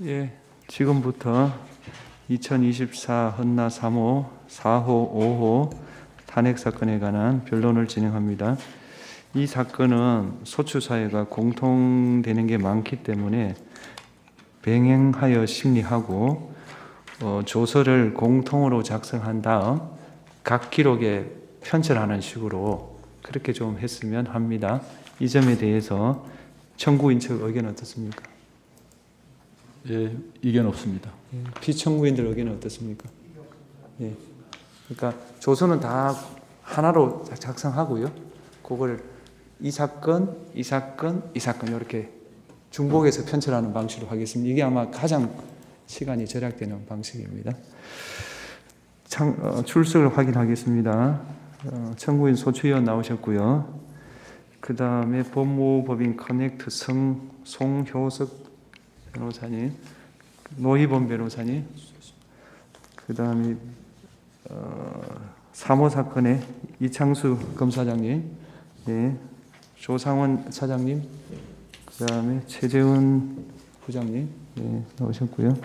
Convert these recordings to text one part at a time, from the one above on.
예, 지금부터 2024 헌나 3호, 4호, 5호 탄핵 사건에 관한 변론을 진행합니다. 이 사건은 소추 사회가 공통되는 게 많기 때문에 병행하여 심리하고 조서를 공통으로 작성한 다음 각 기록에 편철하는 식으로 그렇게 좀 했으면 합니다. 이 점에 대해서 청구인 측 의견 어떻습니까? 예, 이견 없습니다. 피청구인들 의견은 어떻습니까? 예. 그러니까 조서는 다 하나로 작성하고요. 그걸 이 사건 이렇게 중복해서 편철하는 방식으로 하겠습니다. 이게 아마 가장 시간이 절약되는 방식입니다. 출석을 확인하겠습니다. 청구인 소추위원 나오셨고요. 그 다음에 법무법인 커넥트 송효석 변호사님, 노희범 변호사님, 그 다음에 3호 사건의 이창수 검사장님, 네, 조상원 차장님, 그 다음에 최재훈 부장님 네, 나오셨고요.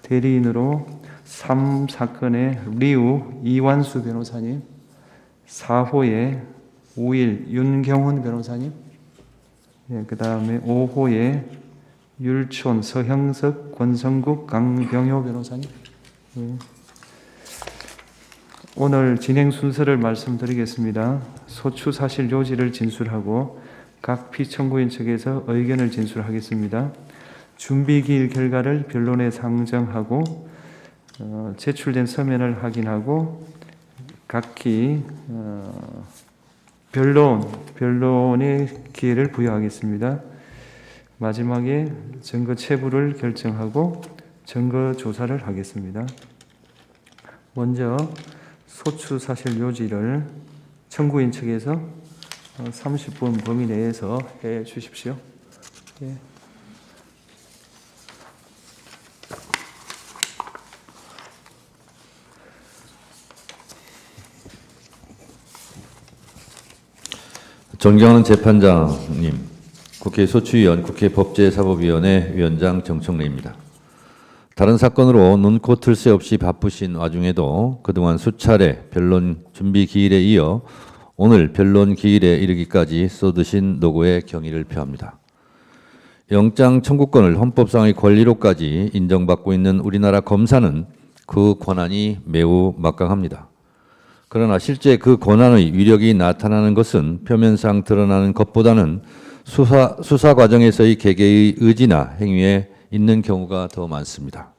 대리인으로 3 사건의 리우 이완수 변호사님, 4호의 5일 윤경훈 변호사님, 네, 그 다음에 5호의 율촌, 서형석, 권성국, 강병효 변호사님. 네. 오늘 진행 순서를 말씀드리겠습니다. 소추 사실 요지를 진술하고 각 피청구인 측에서 의견을 진술하겠습니다. 준비기일 결과를 변론에 상정하고 제출된 서면을 확인하고 각기 변론의 기회를 부여하겠습니다. 마지막에 증거 체부를 결정하고 증거 조사를 하겠습니다. 먼저 소추 사실 요지를 청구인 측에서 30분 범위 내에서 해 주십시오. 예. 존경하는 재판장님, 국회 소추위원, 국회 법제사법위원회 위원장 정청래입니다. 다른 사건으로 눈코 틀 새 없이 바쁘신 와중에도 그동안 수차례 변론 준비 기일에 이어 오늘 변론 기일에 이르기까지 쏟으신 노고에 경의를 표합니다. 영장 청구권을 헌법상의 권리로까지 인정받고 있는 우리나라 검사는 그 권한이 매우 막강합니다. 그러나 실제 그 권한의 위력이 나타나는 것은 표면상 드러나는 것보다는 수사 과정에서의 개개의 의지나 행위에 있는 경우가 더 많습니다.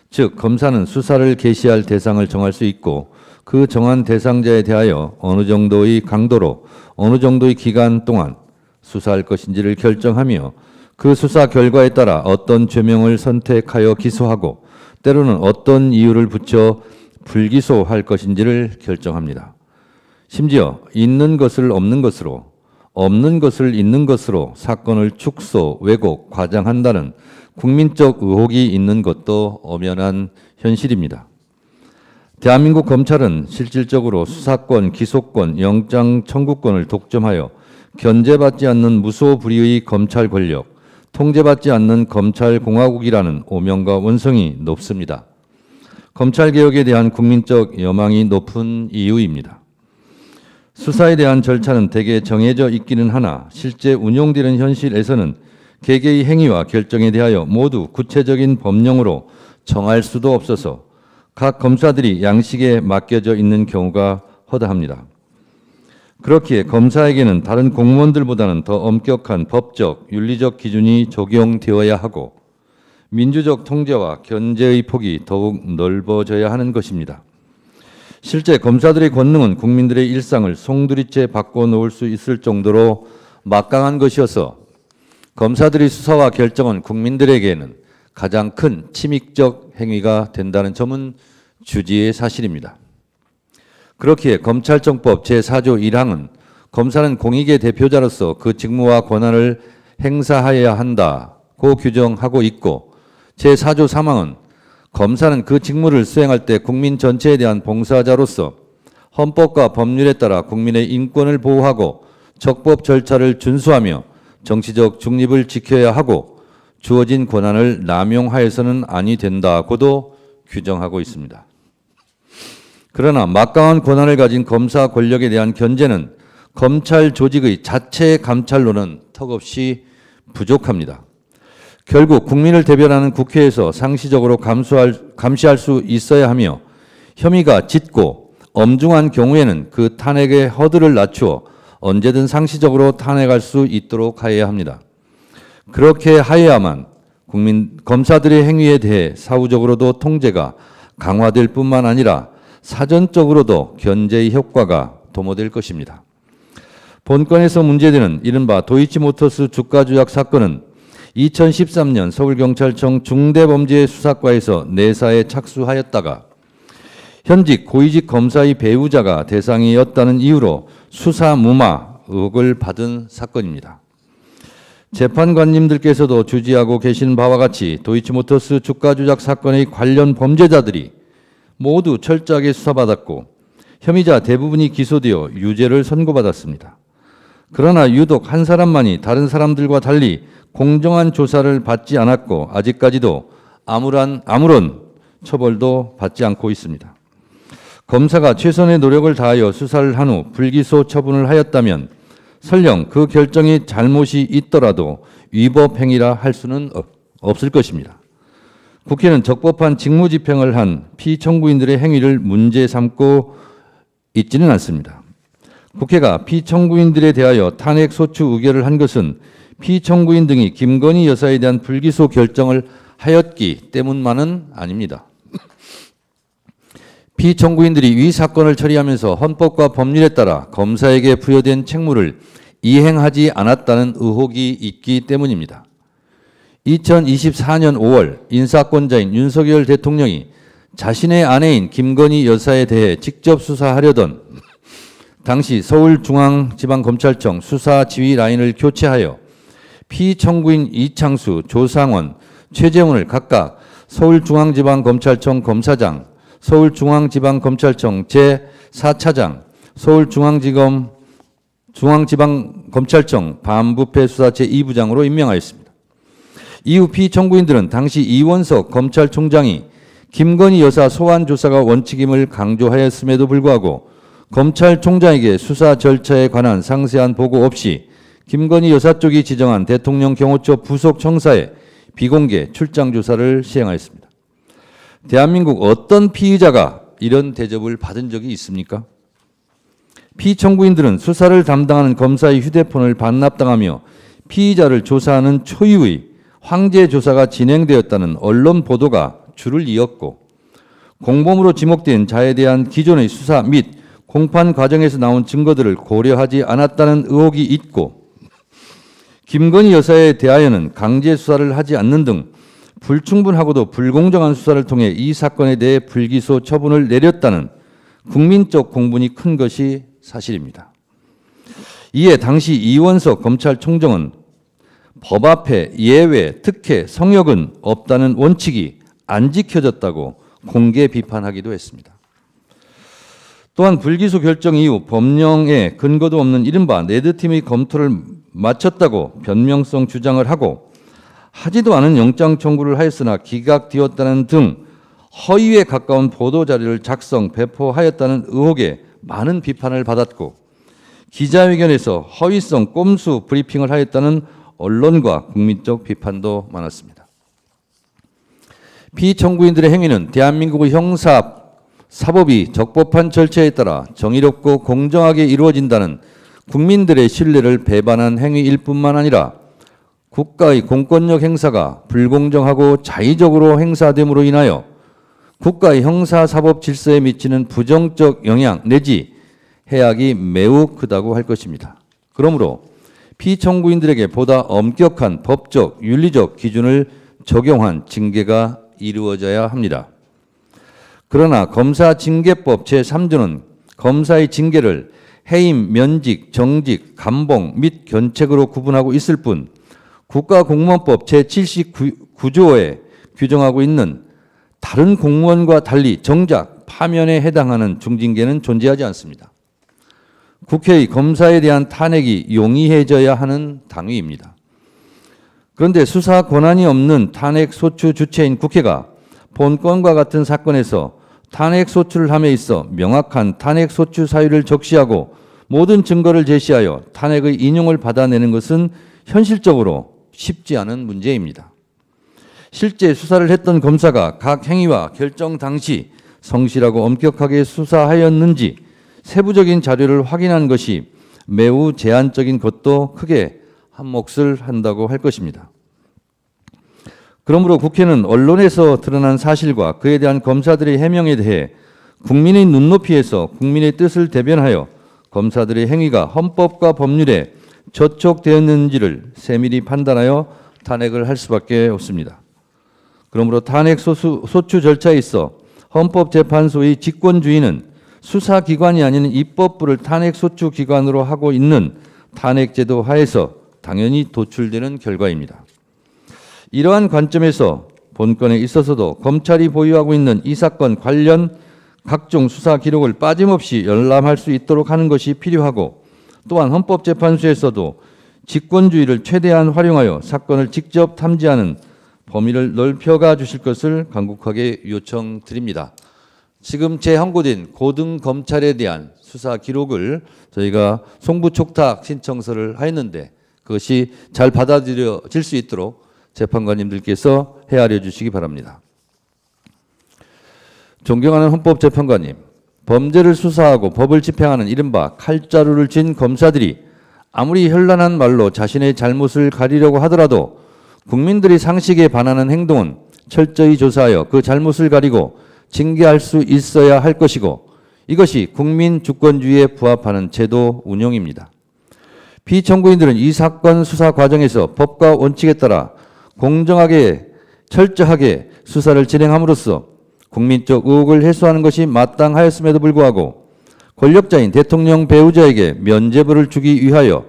즉, 검사는 수사를 개시할 대상을 정할 수 있고 그 정한 대상자에 대하여 어느 정도의 강도로 어느 정도의 기간 동안 수사할 것인지를 결정하며 그 수사 결과에 따라 어떤 죄명을 선택하여 기소하고 때로는 어떤 이유를 붙여 불기소할 것인지를 결정합니다. 심지어 있는 것을 없는 것으로 없는 것을 있는 것으로 사건을 축소, 왜곡, 과장한다는 국민적 의혹이 있는 것도 엄연한 현실입니다. 대한민국 검찰은 실질적으로 수사권, 기소권, 영장 청구권을 독점하여 견제받지 않는 무소불위의 검찰 권력, 통제받지 않는 검찰공화국이라는 오명과 원성이 높습니다. 검찰개혁에 대한 국민적 여망이 높은 이유입니다. 수사에 대한 절차는 대개 정해져 있기는 하나 실제 운용되는 현실에서는 개개의 행위와 결정에 대하여 모두 구체적인 법령으로 정할 수도 없어서 각 검사들이 양식에 맡겨져 있는 경우가 허다합니다. 그렇기에 검사에게는 다른 공무원들보다는 더 엄격한 법적, 윤리적 기준이 적용되어야 하고 민주적 통제와 견제의 폭이 더욱 넓어져야 하는 것입니다. 실제 검사들의 권능은 국민들의 일상을 송두리째 바꿔놓을 수 있을 정도로 막강한 것이어서 검사들의 수사와 결정은 국민들에게는 가장 큰 침익적 행위가 된다는 점은 주지의 사실입니다. 그렇기에 검찰청법 제4조 1항은 검사는 공익의 대표자로서 그 직무와 권한을 행사하여야 한다고 규정하고 있고 제4조 3항은 검사는 그 직무를 수행할 때 국민 전체에 대한 봉사자로서 헌법과 법률에 따라 국민의 인권을 보호하고 적법 절차를 준수하며 정치적 중립을 지켜야 하고 주어진 권한을 남용하여서는 아니 된다고도 규정하고 있습니다. 그러나 막강한 권한을 가진 검사 권력에 대한 견제는 검찰 조직의 자체 감찰로는 턱없이 부족합니다. 결국 국민을 대변하는 국회에서 상시적으로 감시할 수 있어야 하며 혐의가 짙고 엄중한 경우에는 그 탄핵의 허들을 낮추어 언제든 상시적으로 탄핵할 수 있도록 하여야 합니다. 그렇게 하여야만 검사들의 행위에 대해 사후적으로도 통제가 강화될 뿐만 아니라 사전적으로도 견제의 효과가 도모될 것입니다. 본건에서 문제되는 이른바 도이치모터스 주가 조작 사건은 2013년 서울경찰청 중대범죄수사과에서 내사에 착수하였다가 현직 고위직 검사의 배우자가 대상이었다는 이유로 수사 무마 의혹을 받은 사건입니다. 재판관님들께서도 주지하고 계신 바와 같이 도이치모터스 주가 조작 사건의 관련 범죄자들이 모두 철저하게 수사받았고 혐의자 대부분이 기소되어 유죄를 선고받았습니다. 그러나 유독 한 사람만이 다른 사람들과 달리 공정한 조사를 받지 않았고 아직까지도 아무런 처벌도 받지 않고 있습니다. 검사가 최선의 노력을 다하여 수사를 한 후 불기소 처분을 하였다면 설령 그 결정이 잘못이 있더라도 위법 행위라 할 수는 없을 것입니다. 국회는 적법한 직무집행을 한 피청구인들의 행위를 문제 삼고 있지는 않습니다. 국회가 피청구인들에 대하여 탄핵 소추 의결을 한 것은 피청구인 등이 김건희 여사에 대한 불기소 결정을 하였기 때문만은 아닙니다. 피청구인들이 위 사건을 처리하면서 헌법과 법률에 따라 검사에게 부여된 책무를 이행하지 않았다는 의혹이 있기 때문입니다. 2024년 5월 인사권자인 윤석열 대통령이 자신의 아내인 김건희 여사에 대해 직접 수사하려던 당시 서울중앙지방검찰청 수사지휘 라인을 교체하여 피청구인 이창수, 조상원, 최재훈을 각각 서울중앙지방검찰청 검사장, 서울중앙지방검찰청 제4차장, 서울중앙지방검찰청 반부패수사 제2부장으로 임명하였습니다. 이후 피청구인들은 당시 이원석 검찰총장이 김건희 여사 소환 조사가 원칙임을 강조하였음에도 불구하고 검찰총장에게 수사 절차에 관한 상세한 보고 없이 김건희 여사 쪽이 지정한 대통령 경호처 부속 청사에 비공개 출장 조사를 시행하였습니다. 대한민국 어떤 피의자가 이런 대접을 받은 적이 있습니까? 피청구인들은 수사를 담당하는 검사의 휴대폰을 반납당하며 피의자를 조사하는 초유의 황제 조사가 진행되었다는 언론 보도가 줄을 이었고 공범으로 지목된 자에 대한 기존의 수사 및 공판 과정에서 나온 증거들을 고려하지 않았다는 의혹이 있고 김건희 여사에 대하여는 강제 수사를 하지 않는 등 불충분하고도 불공정한 수사를 통해 이 사건에 대해 불기소 처분을 내렸다는 국민적 공분이 큰 것이 사실입니다. 이에 당시 이원석 검찰총장은 법 앞에 예외, 특혜, 성역은 없다는 원칙이 안 지켜졌다고 공개 비판하기도 했습니다. 또한 불기소 결정 이후 법령에 근거도 없는 이른바 레드팀의 검토를 마쳤다고 변명성 주장을 하고 하지도 않은 영장 청구를 하였으나 기각되었다는 등 허위에 가까운 보도자료를 작성, 배포하였다는 의혹에 많은 비판을 받았고 기자회견에서 허위성 꼼수 브리핑을 하였다는 언론과 국민적 비판도 많았습니다. 피청구인들의 행위는 대한민국의 형사 사법이 적법한 절차에 따라 정의롭고 공정하게 이루어진다는 국민들의 신뢰를 배반한 행위일 뿐만 아니라 국가의 공권력 행사가 불공정하고 자의적으로 행사됨으로 인하여 국가의 형사사법 질서에 미치는 부정적 영향 내지 해악이 매우 크다고 할 것입니다. 그러므로 피청구인들에게 보다 엄격한 법적, 윤리적 기준을 적용한 징계가 이루어져야 합니다. 그러나 검사징계법 제3조는 검사의 징계를 해임, 면직, 정직, 감봉 및 견책으로 구분하고 있을 뿐 국가공무원법 제79조에 규정하고 있는 다른 공무원과 달리 정작 파면에 해당하는 중징계는 존재하지 않습니다. 국회의 검사에 대한 탄핵이 용이해져야 하는 당위입니다. 그런데 수사 권한이 없는 탄핵 소추 주체인 국회가 본건과 같은 사건에서 탄핵 소추를 함에 있어 명확한 탄핵 소추 사유를 적시하고 모든 증거를 제시하여 탄핵의 인용을 받아내는 것은 현실적으로 쉽지 않은 문제입니다. 실제 수사를 했던 검사가 각 행위와 결정 당시 성실하고 엄격하게 수사하였는지 세부적인 자료를 확인한 것이 매우 제한적인 것도 크게 한몫을 한다고 할 것입니다. 그러므로 국회는 언론에서 드러난 사실과 그에 대한 검사들의 해명에 대해 국민의 눈높이에서 국민의 뜻을 대변하여 검사들의 행위가 헌법과 법률에 저촉되었는지를 세밀히 판단하여 탄핵을 할 수밖에 없습니다. 그러므로 탄핵 소추 절차에 있어 헌법재판소의 직권주의는 수사기관이 아닌 입법부를 탄핵 소추 기관으로 하고 있는 탄핵제도 하에서 당연히 도출되는 결과입니다. 이러한 관점에서 본건에 있어서도 검찰이 보유하고 있는 이 사건 관련 각종 수사 기록을 빠짐없이 열람할 수 있도록 하는 것이 필요하고, 또한 헌법재판소에서도 직권주의를 최대한 활용하여 사건을 직접 탐지하는 범위를 넓혀가 주실 것을 간곡하게 요청드립니다. 지금 재항고된 고등검찰에 대한 수사 기록을 저희가 송부촉탁 신청서를 하였는데 그것이 잘 받아들여질 수 있도록 재판관님들께서 헤아려 주시기 바랍니다. 존경하는 헌법재판관님, 범죄를 수사하고 법을 집행하는 이른바 칼자루를 쥔 검사들이 아무리 현란한 말로 자신의 잘못을 가리려고 하더라도 국민들의 상식에 반하는 행동은 철저히 조사하여 그 잘못을 가리고 징계할 수 있어야 할 것이고, 이것이 국민 주권주의에 부합하는 제도 운영입니다. 피청구인들은 이 사건 수사 과정에서 법과 원칙에 따라 공정하게 철저하게 수사를 진행함으로써 국민적 의혹을 해소하는 것이 마땅하였음에도 불구하고 권력자인 대통령 배우자에게 면죄부를 주기 위하여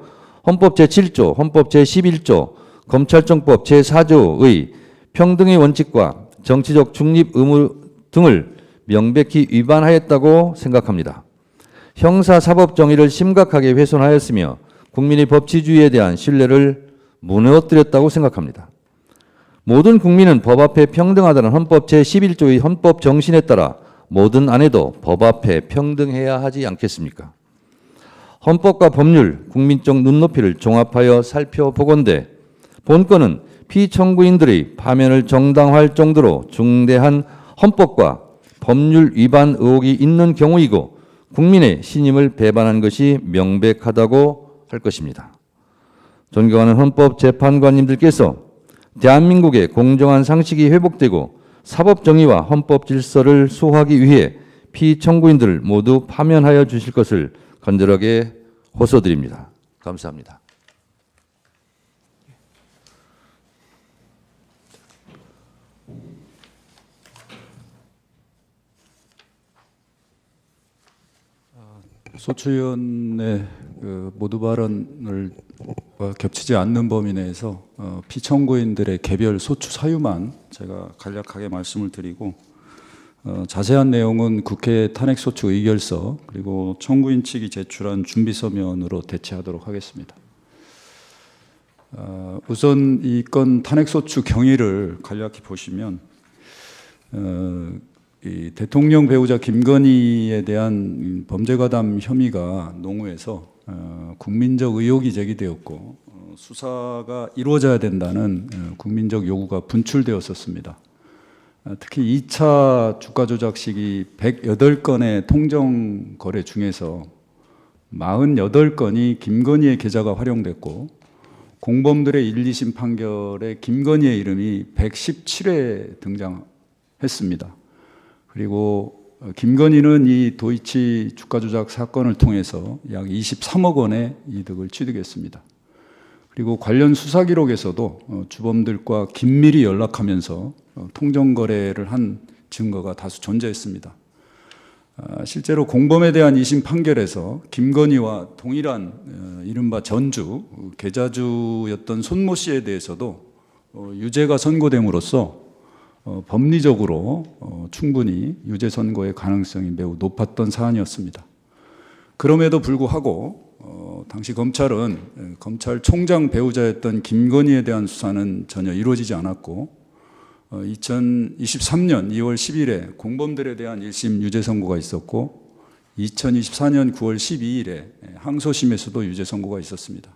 헌법 제7조, 헌법 제11조, 검찰청법 제4조의 평등의 원칙과 정치적 중립 의무 등을 명백히 위반하였다고 생각합니다. 형사사법 정의를 심각하게 훼손하였으며 국민의 법치주의에 대한 신뢰를 무너뜨렸다고 생각합니다. 모든 국민은 법 앞에 평등하다는 헌법 제11조의 헌법 정신에 따라 모든 아내도 법 앞에 평등해야 하지 않겠습니까? 헌법과 법률, 국민적 눈높이를 종합하여 살펴보건대 본건은 피청구인들의 파면을 정당화할 정도로 중대한 헌법과 법률 위반 의혹이 있는 경우이고 국민의 신임을 배반한 것이 명백하다고 할 것입니다. 존경하는 헌법재판관님들께서 대한민국의 공정한 상식이 회복되고 사법 정의와 헌법 질서를 수호하기 위해 피청구인들을 모두 파면하여 주실 것을 간절하게 호소드립니다. 감사합니다. 소추위원의 모두 발언을 겹치지 않는 범위 내에서 피청구인들의 개별 소추 사유만 제가 간략하게 말씀을 드리고 자세한 내용은 국회 탄핵소추 의결서 그리고 청구인 측이 제출한 준비서면으로 대체하도록 하겠습니다. 우선 이 건 탄핵소추 경위를 간략히 보시면 이 대통령 배우자 김건희에 대한 범죄가담 혐의가 농후해서 국민적 의혹이 제기되었고 수사가 이루어져야 된다는 국민적 요구가 분출되었었습니다. 특히 2차 주가 조작 시기 108건의 통정 거래 중에서 48건이 김건희의 계좌가 활용됐고 공범들의 1, 2심 판결에 김건희의 이름이 117회 등장했습니다. 그리고 김건희는 이 도이치 주가 조작 사건을 통해서 약 23억 원의 이득을 취득했습니다. 그리고 관련 수사 기록에서도 주범들과 긴밀히 연락하면서 통정 거래를 한 증거가 다수 존재했습니다. 실제로 공범에 대한 2심 판결에서 김건희와 동일한 이른바 전주, 계좌주였던 손모 씨에 대해서도 유죄가 선고됨으로써 법리적으로 충분히 유죄 선고의 가능성이 매우 높았던 사안이었습니다. 그럼에도 불구하고 당시 검찰은 검찰총장 배우자였던 김건희에 대한 수사는 전혀 이루어지지 않았고 2023년 2월 10일에 공범들에 대한 1심 유죄 선고가 있었고 2024년 9월 12일에 항소심에서도 유죄 선고가 있었습니다.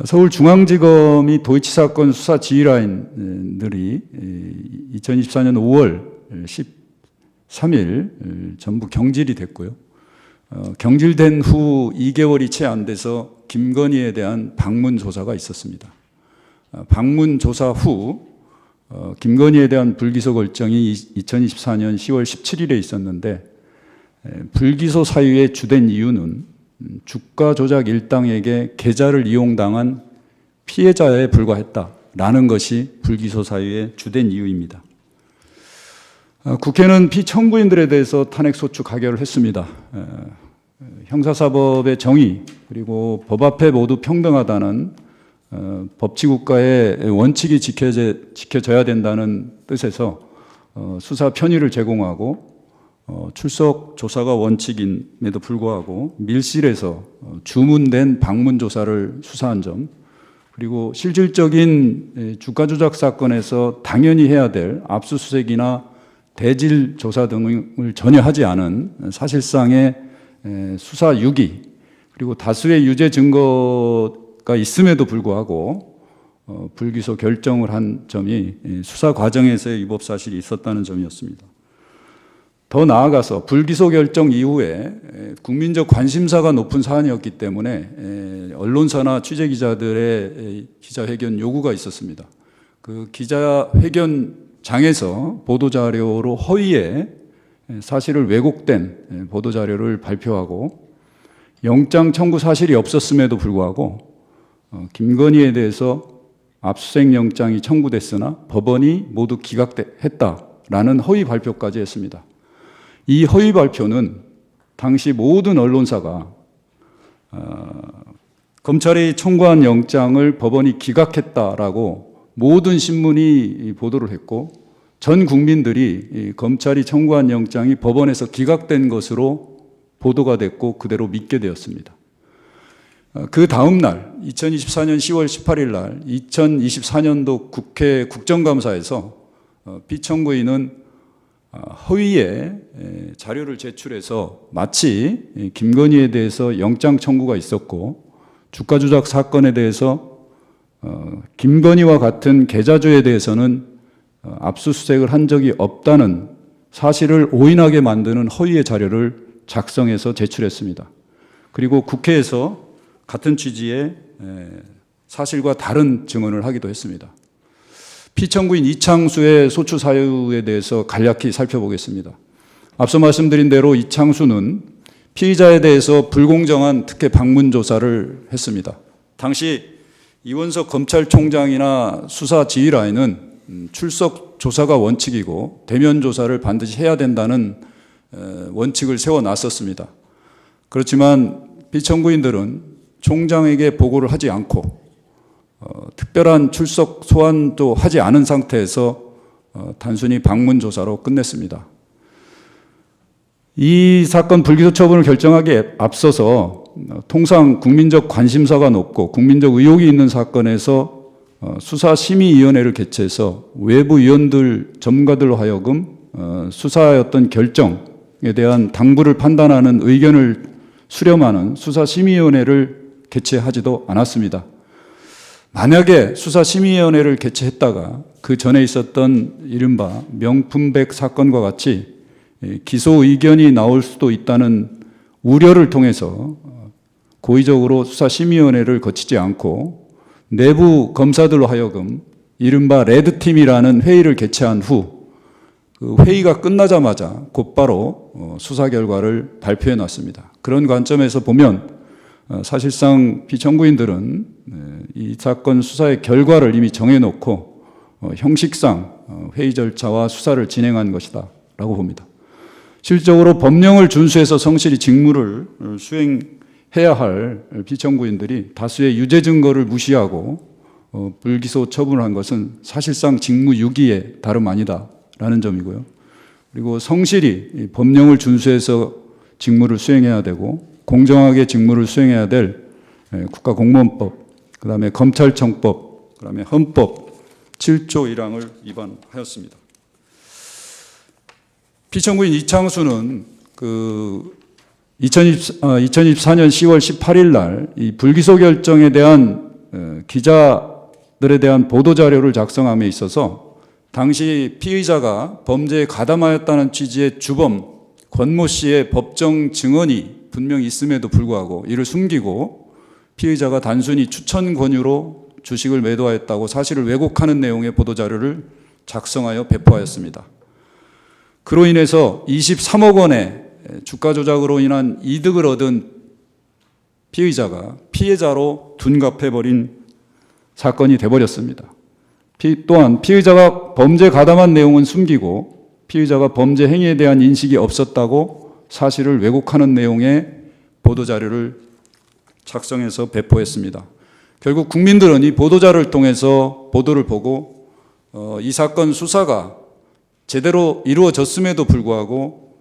서울중앙지검이 도이치 사건 수사 지휘라인들이 2024년 5월 13일 전부 경질이 됐고요. 경질된 후 2개월이 채 안 돼서 김건희에 대한 방문 조사가 있었습니다. 방문 조사 후 김건희에 대한 불기소 결정이 2024년 10월 17일에 있었는데 불기소 사유의 주된 이유는 주가 조작 일당에게 계좌를 이용당한 피해자에 불과했다라는 것이 불기소 사유의 주된 이유입니다. 국회는 피청구인들에 대해서 탄핵소추 가결을 했습니다. 형사사법의 정의 그리고 법 앞에 모두 평등하다는 법치국가의 원칙이 지켜져야 된다는 뜻에서 수사 편의를 제공하고 출석 조사가 원칙임에도 불구하고 밀실에서 주문된 방문 조사를 수사한 점, 그리고 실질적인 주가 조작 사건에서 당연히 해야 될 압수수색이나 대질 조사 등을 전혀 하지 않은 사실상의 수사 유기, 그리고 다수의 유죄 증거가 있음에도 불구하고 불기소 결정을 한 점이 수사 과정에서의 위법 사실이 있었다는 점이었습니다. 더 나아가서 불기소 결정 이후에 국민적 관심사가 높은 사안이었기 때문에 언론사나 취재기자들의 기자회견 요구가 있었습니다. 그 기자회견장에서 보도자료로 허위에 사실을 왜곡된 보도자료를 발표하고 영장 청구 사실이 없었음에도 불구하고 김건희에 대해서 압수수색 영장이 청구됐으나 법원이 모두 기각했다라는 허위 발표까지 했습니다. 이 허위 발표는 당시 모든 언론사가 검찰이 청구한 영장을 법원이 기각했다라고 모든 신문이 보도를 했고 전 국민들이 검찰이 청구한 영장이 법원에서 기각된 것으로 보도가 됐고 그대로 믿게 되었습니다. 그 다음 날 2024년 10월 18일 날 2024년도 국회 국정감사에서 피청구인은 허위의 자료를 제출해서 마치 김건희에 대해서 영장 청구가 있었고 주가 조작 사건에 대해서 김건희와 같은 계좌주에 대해서는 압수수색을 한 적이 없다는 사실을 오인하게 만드는 허위의 자료를 작성해서 제출했습니다. 그리고 국회에서 같은 취지의 사실과 다른 증언을 하기도 했습니다. 피청구인 이창수의 소추 사유에 대해서 간략히 살펴보겠습니다. 앞서 말씀드린 대로 이창수는 피의자에 대해서 불공정한 특혜 방문 조사를 했습니다. 당시 이원석 검찰총장이나 수사 지휘라인은 출석 조사가 원칙이고 대면 조사를 반드시 해야 된다는 원칙을 세워놨었습니다. 그렇지만 피청구인들은 총장에게 보고를 하지 않고 특별한 출석 소환도 하지 않은 상태에서 단순히 방문 조사로 끝냈습니다. 이 사건 불기소 처분을 결정하기에 앞서서 통상 국민적 관심사가 높고 국민적 의혹이 있는 사건에서 수사심의위원회를 개최해서 외부 위원들, 전문가들로 하여금 수사의 어떤 결정에 대한 당부를 판단하는 의견을 수렴하는 수사심의위원회를 개최하지도 않았습니다. 만약에 수사심의위원회를 개최했다가 그 전에 있었던 이른바 명품백 사건과 같이 기소 의견이 나올 수도 있다는 우려를 통해서 고의적으로 수사심의위원회를 거치지 않고 내부 검사들로 하여금 이른바 레드팀이라는 회의를 개최한 후 그 회의가 끝나자마자 곧바로 수사 결과를 발표해 놨습니다. 그런 관점에서 보면 사실상 피청구인들은 이 사건 수사의 결과를 이미 정해놓고 형식상 회의 절차와 수사를 진행한 것이다 라고 봅니다. 실질적으로 법령을 준수해서 성실히 직무를 수행해야 할 피청구인들이 다수의 유죄 증거를 무시하고 불기소 처분을 한 것은 사실상 직무유기에 다름 아니다라는 점이고요. 그리고 성실히 법령을 준수해서 직무를 수행해야 되고 공정하게 직무를 수행해야 될 국가공무원법, 그다음에 검찰청법, 그다음에 헌법 7조 1항을 위반하였습니다. 피청구인 이창수는 2024년 10월 18일 날 이 불기소 결정에 대한 기자들에 대한 보도 자료를 작성함에 있어서 당시 피의자가 범죄에 가담하였다는 취지의 주범 권모 씨의 법정 증언이 분명히 있음에도 불구하고 이를 숨기고 피의자가 단순히 추천 권유로 주식을 매도하였다고 사실을 왜곡하는 내용의 보도 자료를 작성하여 배포하였습니다. 그로 인해서 23억 원의 주가 조작으로 인한 이득을 얻은 피의자가 피해자로 둔갑해버린 사건이 돼버렸습니다. 또한 피의자가 범죄에 가담한 내용은 숨기고 피의자가 범죄 행위에 대한 인식이 없었다고 사실을 왜곡하는 내용의 보도자료를 작성해서 배포했습니다. 결국 국민들은 이 보도자료를 통해서 보도를 보고 이 사건 수사가 제대로 이루어졌음에도 불구하고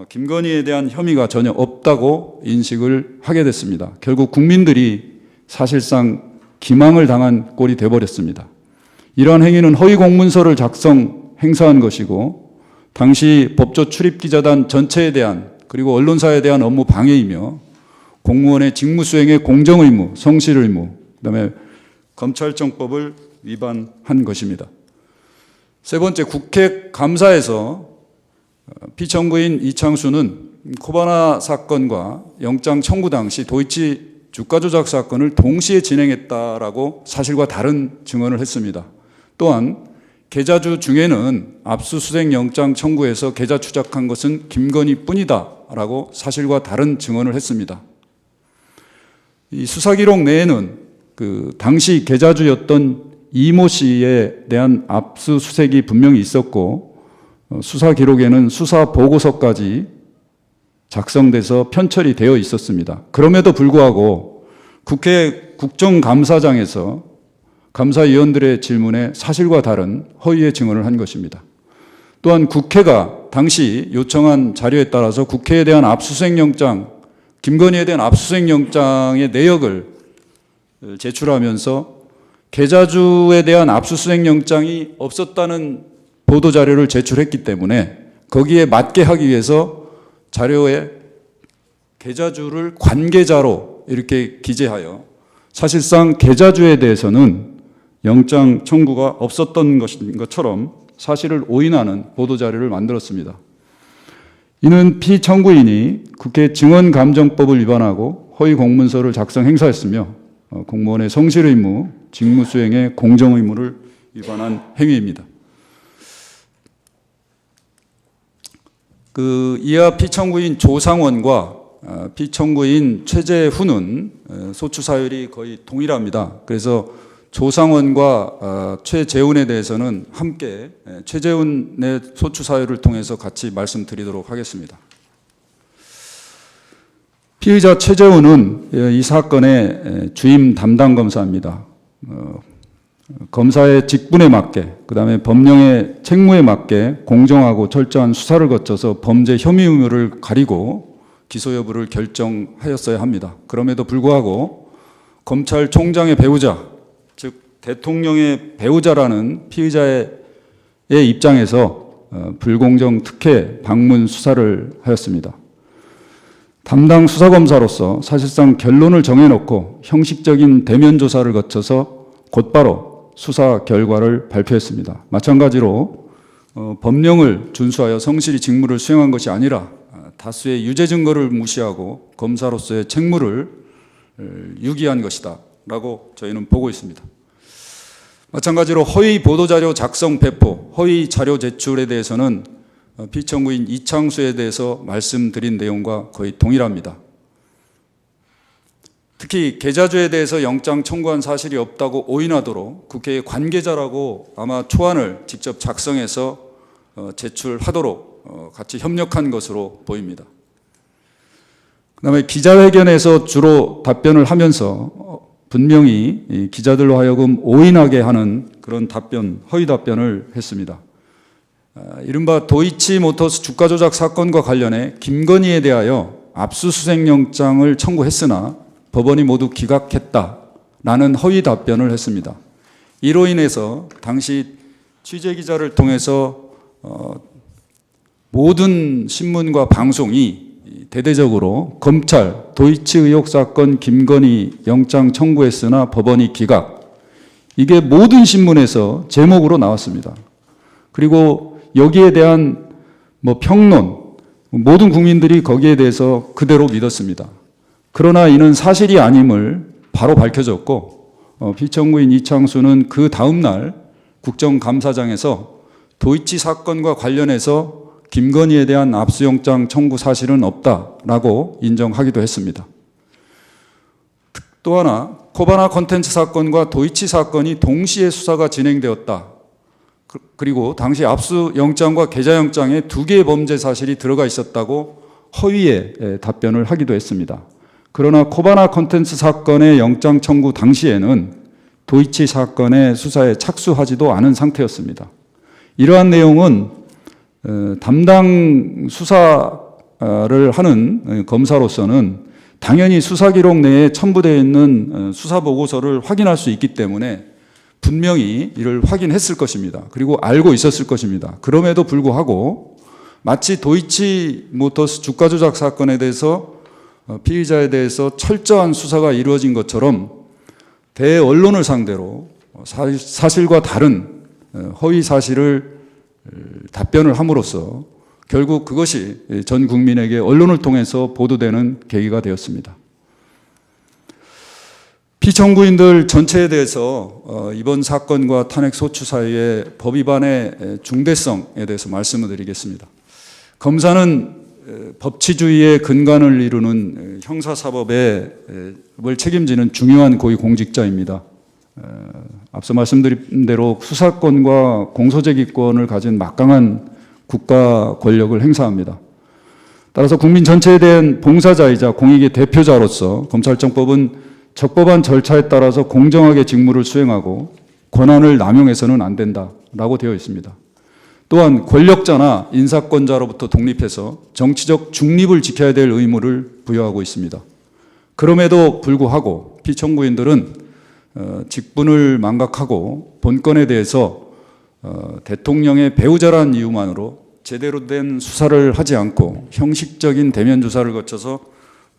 김건희에 대한 혐의가 전혀 없다고 인식을 하게 됐습니다. 결국 국민들이 사실상 기망을 당한 꼴이 되어버렸습니다. 이러한 행위는 허위 공문서를 행사한 것이고 당시 법조 출입기자단 전체에 대한 그리고 언론사에 대한 업무 방해이며 공무원의 직무수행의 공정의무, 성실의무, 그다음에 검찰청법을 위반한 것입니다. 세 번째, 국회 감사에서 피청구인 이창수는 코바나 사건과 영장 청구 당시 도이치 주가 조작 사건을 동시에 진행했다라고 사실과 다른 증언을 했습니다. 또한 계좌주 중에는 압수수색 영장 청구에서 계좌 추적한 것은 김건희 뿐이다라고 사실과 다른 증언을 했습니다. 이 수사 기록 내에는 당시 계좌주였던 이모 씨에 대한 압수수색이 분명히 있었고 수사 기록에는 수사 보고서까지 작성돼서 편철이 되어 있었습니다. 그럼에도 불구하고 국회 국정감사장에서 감사위원들의 질문에 사실과 다른 허위의 증언을 한 것입니다. 또한 국회가 당시 요청한 자료에 따라서 국회에 대한 압수수색 영장, 김건희에 대한 압수수색 영장의 내역을 제출하면서 계좌주에 대한 압수수색 영장이 없었다는 보도자료를 제출했기 때문에 거기에 맞게 하기 위해서 자료에 계좌주를 관계자로 이렇게 기재하여 사실상 계좌주에 대해서는 영장 청구가 없었던 것처럼 사실을 오인하는 보도자료를 만들었습니다. 이는 피청구인이 국회 증언감정법을 위반하고 허위 공문서를 작성 행사했으며 공무원의 성실의무, 직무수행의 공정의무를 위반한 행위입니다. 이하 피청구인 조상원과 피청구인 최재훈은 소추 사율이 거의 동일합니다. 그래서 조상원과 최재훈에 대해서는 함께 최재훈의 소추 사유를 통해서 같이 말씀드리도록 하겠습니다. 피의자 최재훈은 이 사건의 주임 담당 검사입니다. 검사의 직분에 맞게, 그 다음에 법령의 책무에 맞게 공정하고 철저한 수사를 거쳐서 범죄 혐의 의무를 가리고 기소 여부를 결정하였어야 합니다. 그럼에도 불구하고 검찰총장의 배우자, 즉 대통령의 배우자라는 피의자의 입장에서 불공정 특혜 방문 수사를 하였습니다. 담당 수사검사로서 사실상 결론을 정해놓고 형식적인 대면 조사를 거쳐서 곧바로 수사 결과를 발표했습니다. 마찬가지로 법령을 준수하여 성실히 직무를 수행한 것이 아니라 다수의 유죄 증거를 무시하고 검사로서의 책무를 유기한 것이다 라고 저희는 보고 있습니다. 마찬가지로 허위 보도자료 작성 배포, 허위 자료 제출에 대해서는 피청구인 이창수에 대해서 말씀드린 내용과 거의 동일합니다. 특히 계좌주에 대해서 영장 청구한 사실이 없다고 오인하도록 국회의 관계자라고 아마 초안을 직접 작성해서 제출하도록 같이 협력한 것으로 보입니다. 그다음에 기자회견에서 주로 답변을 하면서 분명히 기자들로 하여금 오인하게 하는 그런 허위 답변을 했습니다. 이른바 도이치모터스 주가 조작 사건과 관련해 김건희에 대하여 압수수색영장을 청구했으나 법원이 모두 기각했다라는 허위 답변을 했습니다. 이로 인해서 당시 취재기자를 통해서 모든 신문과 방송이 대대적으로 검찰 도이치 의혹 사건 김건희 영장 청구했으나 법원이 기각, 이게 모든 신문에서 제목으로 나왔습니다. 그리고 여기에 대한 평론, 모든 국민들이 거기에 대해서 그대로 믿었습니다. 그러나 이는 사실이 아님을 바로 밝혀졌고, 피청구인 이창수는 그 다음 날 국정감사장에서 도이치 사건과 관련해서 김건희에 대한 압수영장 청구 사실은 없다라고 인정하기도 했습니다. 또 하나, 코바나 컨텐츠 사건과 도이치 사건이 동시에 수사가 진행되었다. 그리고 당시 압수영장과 계좌영장에 두 개의 범죄 사실이 들어가 있었다고 허위의 답변을 하기도 했습니다. 그러나 코바나 컨텐츠 사건의 영장 청구 당시에는 도이치 사건의 수사에 착수하지도 않은 상태였습니다. 이러한 내용은 담당 수사를 하는 검사로서는 당연히 수사기록 내에 첨부되어 있는 수사보고서를 확인할 수 있기 때문에 분명히 이를 확인했을 것입니다. 그리고 알고 있었을 것입니다. 그럼에도 불구하고 마치 도이치 모터스 주가 조작 사건에 대해서 피의자에 대해서 철저한 수사가 이루어진 것처럼 대언론을 상대로 사실과 다른 허위 사실을 답변을 함으로써 결국 그것이 전 국민에게 언론을 통해서 보도되는 계기가 되었습니다. 피청구인들 전체에 대해서 이번 사건과 탄핵 소추 사이의 법 위반의 중대성에 대해서 말씀을 드리겠습니다. 검사는 법치주의의 근간을 이루는 형사사법을 책임지는 중요한 고위공직자입니다. 앞서 말씀드린 대로 수사권과 공소제기권을 가진 막강한 국가 권력을 행사합니다. 따라서 국민 전체에 대한 봉사자이자 공익의 대표자로서 검찰청법은 적법한 절차에 따라서 공정하게 직무를 수행하고 권한을 남용해서는 안 된다라고 되어 있습니다. 또한 권력자나 인사권자로부터 독립해서 정치적 중립을 지켜야 될 의무를 부여하고 있습니다. 그럼에도 불구하고 피청구인들은 직분을 망각하고 본건에 대해서 대통령의 배우자란 이유만으로 제대로 된 수사를 하지 않고 형식적인 대면 조사를 거쳐서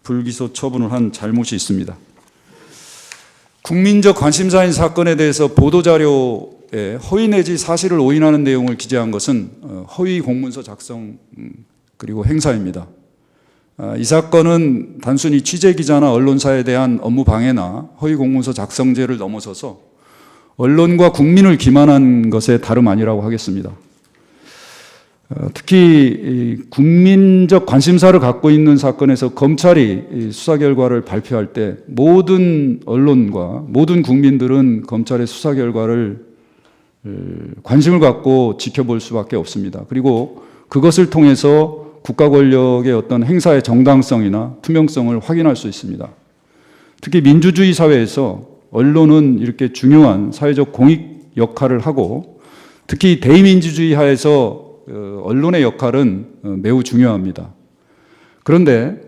불기소 처분을 한 잘못이 있습니다. 국민적 관심사인 사건에 대해서 보도자료에 허위 내지 사실을 오인하는 내용을 기재한 것은 허위 공문서 작성 그리고 행사입니다. 이 사건은 단순히 취재기자나 언론사에 대한 업무 방해나 허위 공문서 작성죄를 넘어서서 언론과 국민을 기만한 것에 다름 아니라고 하겠습니다. 특히 국민적 관심사를 갖고 있는 사건에서 검찰이 수사 결과를 발표할 때 모든 언론과 모든 국민들은 검찰의 수사 결과를 관심을 갖고 지켜볼 수밖에 없습니다. 그리고 그것을 통해서 국가 권력의 어떤 행사의 정당성이나 투명성을 확인할 수 있습니다. 특히 민주주의 사회에서 언론은 이렇게 중요한 사회적 공익 역할을 하고 특히 대의민주주의 하에서 언론의 역할은 매우 중요합니다. 그런데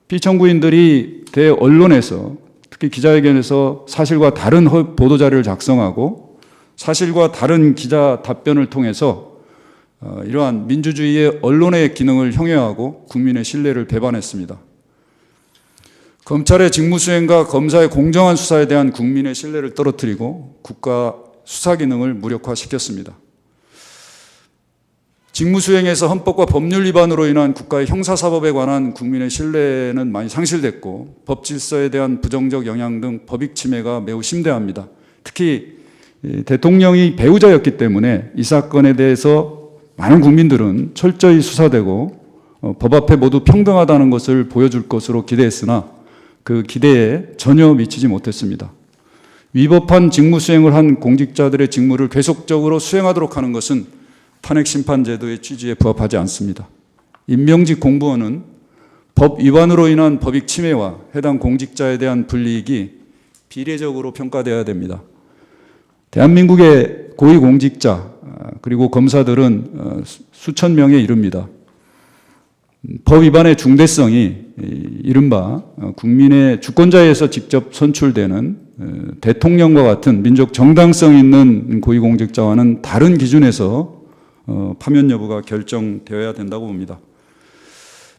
피청구인들이 대언론에서 특히 기자회견에서 사실과 다른 보도자료를 작성하고 사실과 다른 기자 답변을 통해서 이러한 민주주의의 언론의 기능을 형해하고 국민의 신뢰를 배반했습니다. 검찰의 직무수행과 검사의 공정한 수사에 대한 국민의 신뢰를 떨어뜨리고 국가 수사 기능을 무력화시켰습니다. 직무수행에서 헌법과 법률 위반으로 인한 국가의 형사사법에 관한 국민의 신뢰는 많이 상실됐고 법질서에 대한 부정적 영향 등 법익 침해가 매우 심대합니다. 특히 대통령이 배우자였기 때문에 이 사건에 대해서 많은 국민들은 철저히 수사되고 법 앞에 모두 평등하다는 것을 보여줄 것으로 기대했으나 그 기대에 전혀 미치지 못했습니다. 위법한 직무수행을 한 공직자들의 직무를 계속적으로 수행하도록 하는 것은 탄핵심판제도의 취지에 부합하지 않습니다. 임명직 공무원은 법 위반으로 인한 법익 침해와 해당 공직자에 대한 불이익이 비례적으로 평가되어야 됩니다. 대한민국의 고위공직자 그리고 검사들은 수천 명에 이릅니다. 법 위반의 중대성이 이른바 국민의 주권자에서 직접 선출되는 대통령과 같은 민족 정당성 있는 고위공직자와는 다른 기준에서 파면 여부가 결정되어야 된다고 봅니다.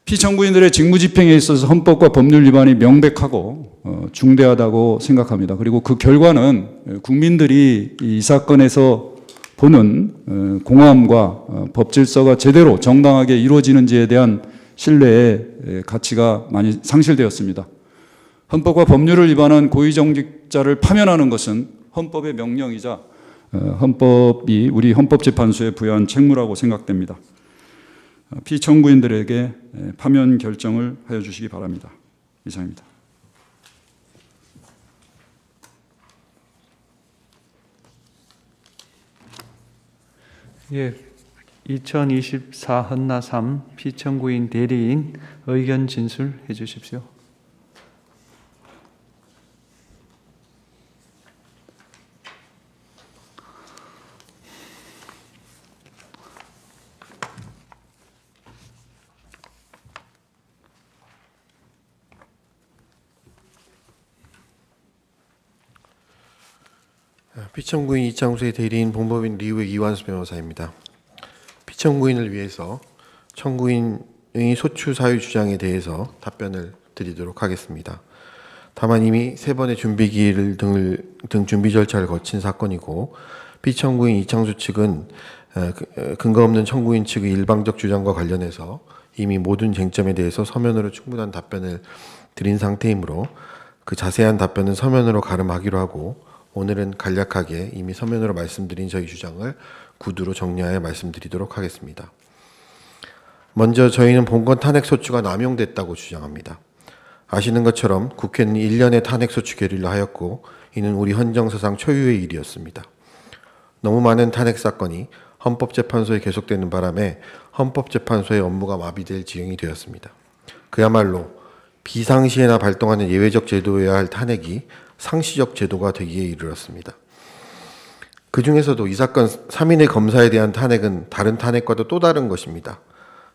피청구인들의 직무집행에 있어서 헌법과 법률 위반이 명백하고 중대하다고 생각합니다. 그리고 그 결과는 국민들이 이 사건에서 보는 공함과 법 질서가 제대로 정당하게 이루어지는지에 대한 신뢰의 가치가 많이 상실되었습니다. 헌법과 법률을 위반한 고위정직자를 파면하는 것은 헌법의 명령이자 헌법이 우리 헌법재판소에 부여한 책무라고 생각됩니다. 피청구인들에게 파면 결정을 하여 주시기 바랍니다. 이상입니다. 예, 2024 헌나 3 피청구인 대리인 의견 진술해 주십시오. 피청구인 이창수의 대리인 본법인 리우의 이완수 변호사입니다. 피청구인을 위해서 청구인의 소추 사유 주장에 대해서 답변을 드리도록 하겠습니다. 다만 이미 3번의 준비기일 등 준비 절차를 거친 사건이고 피청구인 이창수 측은 근거 없는 청구인 측의 일방적 주장과 관련해서 이미 모든 쟁점에 대해서 서면으로 충분한 답변을 드린 상태이므로 그 자세한 답변은 서면으로 가름하기로 하고 오늘은 간략하게 이미 서면으로 말씀드린 저희 주장을 구두로 정리하여 말씀드리도록 하겠습니다. 먼저 저희는 본건 탄핵소추가 남용됐다고 주장합니다. 아시는 것처럼 국회는 1년의 탄핵소추 결의를 하였고 이는 우리 헌정사상 초유의 일이었습니다. 너무 많은 탄핵사건이 헌법재판소에 계속되는 바람에 헌법재판소의 업무가 마비될 지경이 되었습니다. 그야말로 비상시에나 발동하는 예외적 제도여야 할 탄핵이 상시적 제도가 되기에 이르렀습니다. 그 중에서도 이 사건 3인의 검사에 대한 탄핵은 다른 탄핵과도 또 다른 것입니다.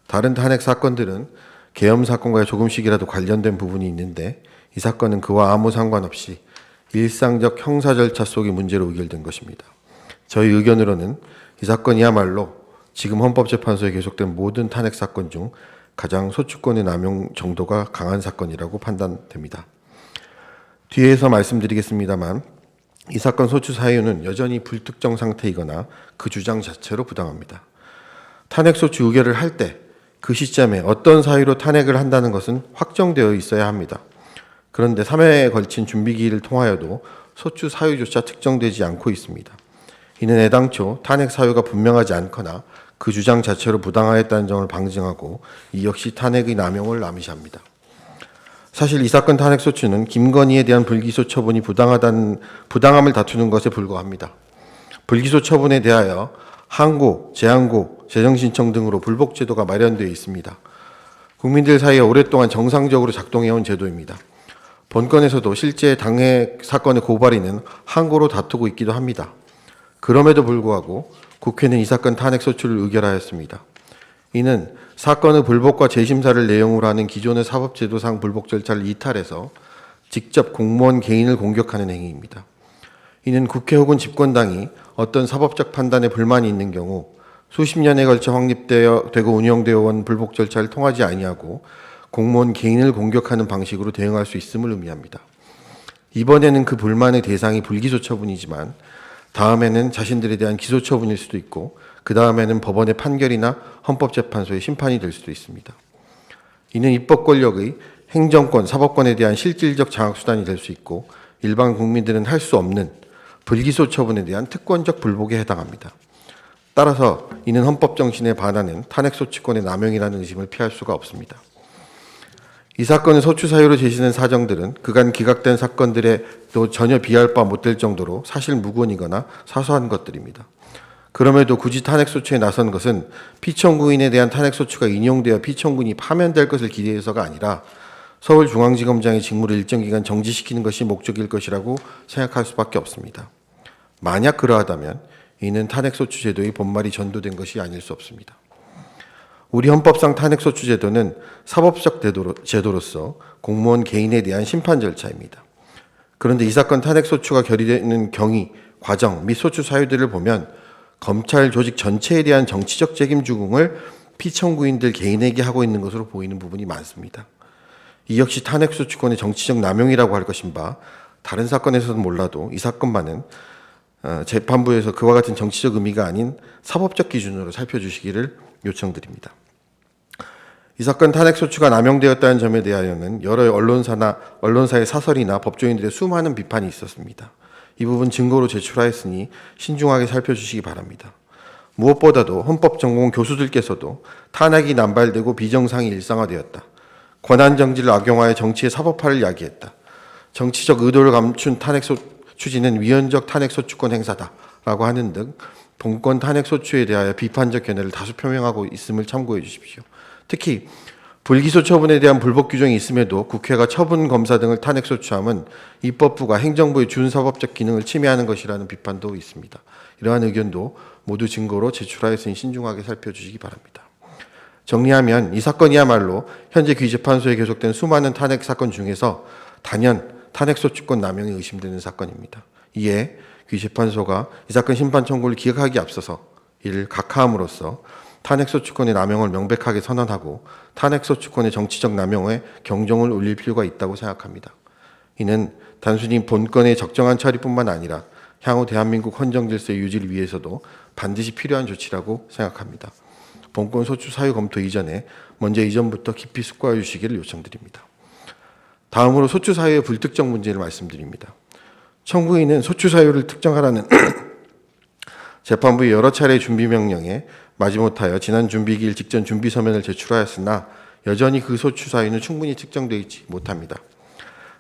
다른 탄핵 사건들은 계엄 사건과 조금씩이라도 관련된 부분이 있는데 이 사건은 그와 아무 상관없이 일상적 형사 절차 속의 문제로 의결된 것입니다. 저희 의견으로는 이 사건이야말로 지금 헌법재판소에 계속된 모든 탄핵 사건 중 가장 소추권의 남용 정도가 강한 사건이라고 판단됩니다. 뒤에서 말씀드리겠습니다만 이 사건 소추 사유는 여전히 불특정 상태이거나 그 주장 자체로 부당합니다. 탄핵 소추 의결을 할 때 그 시점에 어떤 사유로 탄핵을 한다는 것은 확정되어 있어야 합니다. 그런데 3회에 걸친 준비기일을 통하여도 소추 사유조차 특정되지 않고 있습니다. 이는 애당초 탄핵 사유가 분명하지 않거나 그 주장 자체로 부당하였다는 점을 방증하고 이 역시 탄핵의 남용을 암시합니다. 사실 이 사건 탄핵 소추는 김건희에 대한 불기소 처분이 부당함을 다투는 것에 불과합니다. 불기소 처분에 대하여 항고, 재항고, 재정신청 등으로 불복 제도가 마련되어 있습니다. 국민들 사이에 오랫동안 정상적으로 작동해온 제도입니다. 본건에서도 실제 당해 사건의 고발인은 항고로 다투고 있기도 합니다. 그럼에도 불구하고 국회는 이 사건 탄핵 소추를 의결하였습니다. 이는 사건의 불복과 재심사를 내용으로 하는 기존의 사법제도상 불복 절차를 이탈해서 직접 공무원 개인을 공격하는 행위입니다. 이는 국회 혹은 집권당이 어떤 사법적 판단에 불만이 있는 경우 수십 년에 걸쳐 확립되고 운영되어 온 불복 절차를 통하지 아니하고 공무원 개인을 공격하는 방식으로 대응할 수 있음을 의미합니다. 이번에는 그 불만의 대상이 불기소 처분이지만 다음에는 자신들에 대한 기소 처분일 수도 있고 그 다음에는 법원의 판결이나 헌법재판소의 심판이 될 수도 있습니다. 이는 입법 권력의 행정권, 사법권에 대한 실질적 장악수단이 될 수 있고 일반 국민들은 할 수 없는 불기소 처분에 대한 특권적 불복에 해당합니다. 따라서 이는 헌법 정신에 반하는 탄핵소추권의 남용이라는 의심을 피할 수가 없습니다. 이 사건의 소추 사유로 제시된 사정들은 그간 기각된 사건들에도 전혀 비할 바 못될 정도로 사실 무근이거나 사소한 것들입니다. 그럼에도 굳이 탄핵소추에 나선 것은 피청구인에 대한 탄핵소추가 인용되어 피청구인이 파면될 것을 기대해서가 아니라 서울중앙지검장의 직무를 일정 기간 정지시키는 것이 목적일 것이라고 생각할 수밖에 없습니다. 만약 그러하다면 이는 탄핵소추 제도의 본말이 전도된 것이 아닐 수 없습니다. 우리 헌법상 탄핵소추 제도는 사법적 제도로서 공무원 개인에 대한 심판 절차입니다. 그런데 이 사건 탄핵소추가 결의되는 경위, 과정 및 소추 사유들을 보면 검찰 조직 전체에 대한 정치적 책임 주공을 피청구인들 개인에게 하고 있는 것으로 보이는 부분이 많습니다. 이 역시 탄핵소추권의 정치적 남용이라고 할 것인 바 다른 사건에서는 몰라도 이 사건만은 재판부에서 그와 같은 정치적 의미가 아닌 사법적 기준으로 살펴주시기를 요청드립니다. 이 사건 탄핵소추가 남용되었다는 점에 대하여는 여러 언론사의 사설이나 법조인들의 수많은 비판이 있었습니다. 이 부분 증거로 제출하였으니 신중하게 살펴주시기 바랍니다. 무엇보다도 헌법 전공 교수들께서도 탄핵이 남발되고 비정상이 일상화되었다. 권한 정지를 악용하여 정치의 사법화를 야기했다. 정치적 의도를 감춘 추진은 위헌적 탄핵소추권 행사다라고 하는 등 본건 탄핵소추에 대하여 비판적 견해를 다수 표명하고 있음을 참고해 주십시오. 특히 불기소 처분에 대한 불법 규정이 있음에도 국회가 처분 검사 등을 탄핵소추함은 입법부가 행정부의 준사법적 기능을 침해하는 것이라는 비판도 있습니다. 이러한 의견도 모두 증거로 제출하였으니 신중하게 살펴주시기 바랍니다. 정리하면 이 사건이야말로 현재 귀재판소에 계속된 수많은 탄핵 사건 중에서 단연 탄핵소추권 남용이 의심되는 사건입니다. 이에 귀재판소가 이 사건 심판 청구를 기각하기 앞서서 이를 각하함으로써 탄핵소추권의 남용을 명백하게 선언하고 탄핵소추권의 정치적 남용에 경종을 울릴 필요가 있다고 생각합니다. 이는 단순히 본건의 적정한 처리뿐만 아니라 향후 대한민국 헌정질서 유지를 위해서도 반드시 필요한 조치라고 생각합니다. 본건 소추 사유 검토 이전에 먼저 이전부터 깊이 숙고해 주시기를 요청드립니다. 다음으로 소추 사유의 불특정 문제를 말씀드립니다. 청구인은 소추 사유를 특정하라는 재판부의 여러 차례 준비 명령에 마지못하여 지난 준비기일 직전 준비 서면을 제출하였으나 여전히 그 소추 사유는 충분히 특정되어 있지 못합니다.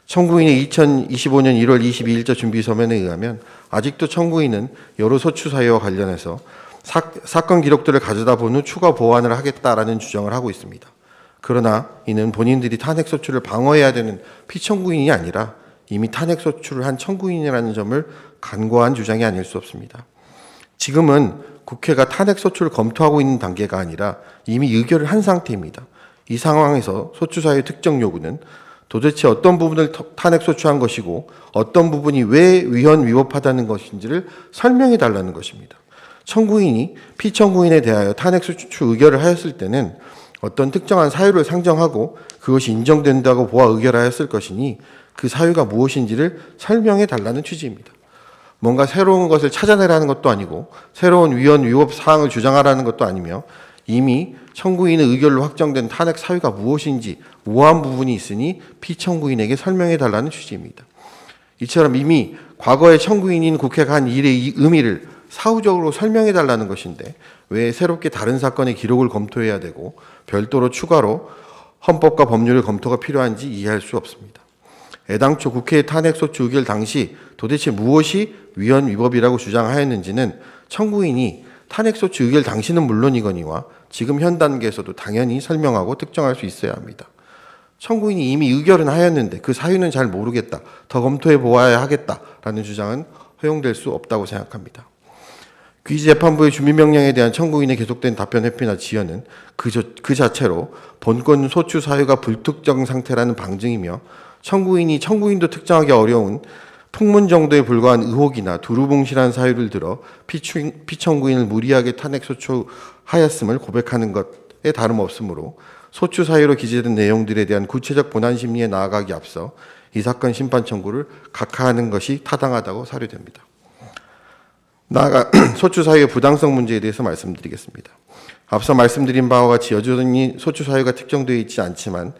청구인의 2025년 1월 22일자 준비 서면에 의하면 아직도 청구인은 여러 소추 사유와 관련해서 사건 기록들을 가져다 본 후 추가 보완을 하겠다라는 주장을 하고 있습니다. 그러나 이는 본인들이 탄핵소추를 방어해야 되는 피청구인이 아니라 이미 탄핵소추를 한 청구인이라는 점을 간과한 주장이 아닐 수 없습니다. 지금은 국회가 탄핵소추를 검토하고 있는 단계가 아니라 이미 의결을 한 상태입니다. 이 상황에서 소추사유의 특정 요구는 도대체 어떤 부분을 탄핵소추한 것이고 어떤 부분이 왜 위헌 위법하다는 것인지를 설명해 달라는 것입니다. 청구인이 피청구인에 대하여 탄핵소추 의결을 하였을 때는 어떤 특정한 사유를 상정하고 그것이 인정된다고 보아 의결하였을 것이니 그 사유가 무엇인지를 설명해 달라는 취지입니다. 뭔가 새로운 것을 찾아내라는 것도 아니고 새로운 위헌 위법 사항을 주장하라는 것도 아니며 이미 청구인의 의결로 확정된 탄핵 사유가 무엇인지 모호한 부분이 있으니 피청구인에게 설명해 달라는 취지입니다. 이처럼 이미 과거에 청구인인 국회가 한 일의 의미를 사후적으로 설명해 달라는 것인데 왜 새롭게 다른 사건의 기록을 검토해야 되고 별도로 추가로 헌법과 법률의 검토가 필요한지 이해할 수 없습니다. 애당초 국회의 탄핵소추 의결 당시 도대체 무엇이 위헌 위법이라고 주장하였는지는 청구인이 탄핵소추 의결 당시는 물론이거니와 지금 현 단계에서도 당연히 설명하고 특정할 수 있어야 합니다. 청구인이 이미 의결은 하였는데 그 사유는 잘 모르겠다, 더 검토해 보아야 하겠다라는 주장은 허용될 수 없다고 생각합니다. 귀재판부의 준비명령에 대한 청구인의 계속된 답변 회피나 지연은 그 자체로 본건 소추 사유가 불특정 상태라는 방증이며 청구인이 청구인도 특정하기 어려운 풍문 정도에 불과한 의혹이나 두루뭉실한 사유를 들어 피청구인을 무리하게 탄핵소추하였음을 고백하는 것에 다름없으므로 소추 사유로 기재된 내용들에 대한 구체적 본안 심리에 나아가기 앞서 이 사건 심판 청구를 각하하는 것이 타당하다고 사료됩니다. 나아가 소추 사유의 부당성 문제에 대해서 말씀드리겠습니다. 앞서 말씀드린 바와 같이 여전히 소추 사유가 특정되어 있지 않지만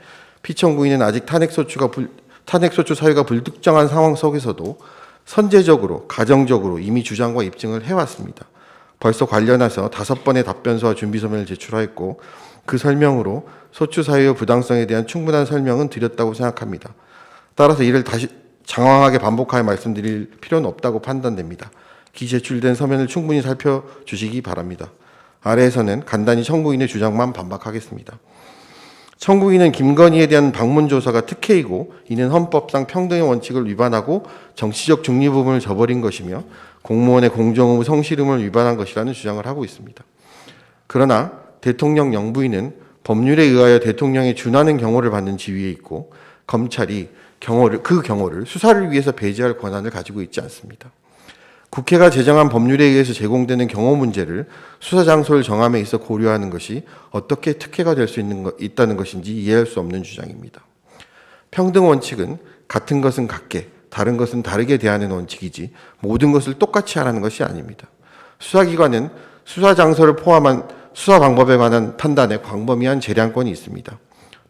피청구인은 아직 탄핵소추 사유가 불특정한 상황 속에서도 선제적으로, 가정적으로 이미 주장과 입증을 해왔습니다. 벌써 관련해서 5번의 답변서와 준비서면을 제출하였고 그 설명으로 소추 사유의 부당성에 대한 충분한 설명은 드렸다고 생각합니다. 따라서 이를 다시 장황하게 반복하여 말씀드릴 필요는 없다고 판단됩니다. 기제출된 서면을 충분히 살펴주시기 바랍니다. 아래에서는 간단히 청구인의 주장만 반박하겠습니다. 청구인은 김건희에 대한 방문조사가 특혜이고 이는 헌법상 평등의 원칙을 위반하고 정치적 중립의무를 저버린 것이며 공무원의 공정의무 성실의무를 위반한 것이라는 주장을 하고 있습니다. 그러나 대통령 영부인은 법률에 의하여 대통령에 준하는 경호를 받는 지위에 있고 검찰이 그 경호를 수사를 위해서 배제할 권한을 가지고 있지 않습니다. 국회가 제정한 법률에 의해서 제공되는 경호 문제를 수사 장소를 정함에 있어 고려하는 것이 어떻게 특혜가 될 수 있다는 것인지 이해할 수 없는 주장입니다. 평등 원칙은 같은 것은 같게, 다른 것은 다르게 대하는 원칙이지 모든 것을 똑같이 하라는 것이 아닙니다. 수사기관은 수사 장소를 포함한 수사 방법에 관한 판단에 광범위한 재량권이 있습니다.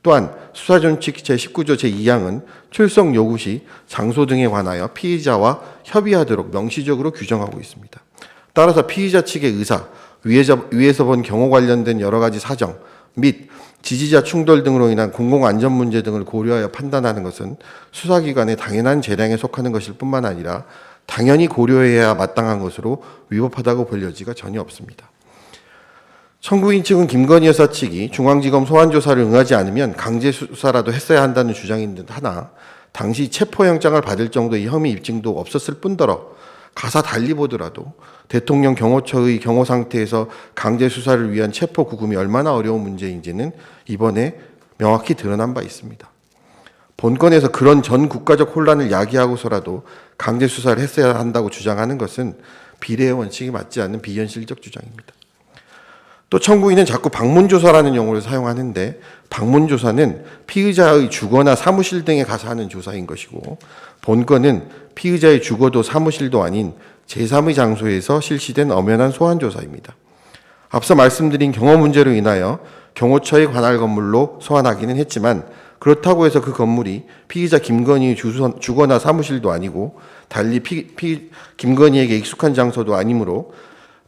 또한 수사존칙 제19조 제2항은 출석 요구 시 장소 등에 관하여 피의자와 협의하도록 명시적으로 규정하고 있습니다. 따라서 피의자 측의 의사, 위에서 본 경호 관련된 여러 가지 사정 및 지지자 충돌 등으로 인한 공공안전 문제 등을 고려하여 판단하는 것은 수사기관의 당연한 재량에 속하는 것일 뿐만 아니라 당연히 고려해야 마땅한 것으로 위법하다고 볼 여지가 전혀 없습니다. 청구인 측은 김건희 여사 측이 중앙지검 소환조사를 응하지 않으면 강제수사라도 했어야 한다는 주장인 듯 하나 당시 체포영장을 받을 정도의 혐의 입증도 없었을 뿐더러 가사 달리 보더라도 대통령 경호처의 경호 상태에서 강제수사를 위한 체포 구금이 얼마나 어려운 문제인지는 이번에 명확히 드러난 바 있습니다. 본건에서 그런 전 국가적 혼란을 야기하고서라도 강제수사를 했어야 한다고 주장하는 것은 비례의 원칙이 맞지 않는 비현실적 주장입니다. 또 청구인은 자꾸 방문조사라는 용어를 사용하는데 방문조사는 피의자의 주거나 사무실 등에 가서 하는 조사인 것이고 본건은 피의자의 주거도 사무실도 아닌 제3의 장소에서 실시된 엄연한 소환조사입니다. 앞서 말씀드린 경호 문제로 인하여 경호처의 관할 건물로 소환하기는 했지만 그렇다고 해서 그 건물이 피의자 김건희의 주거나 사무실도 아니고 달리 김건희에게 익숙한 장소도 아니므로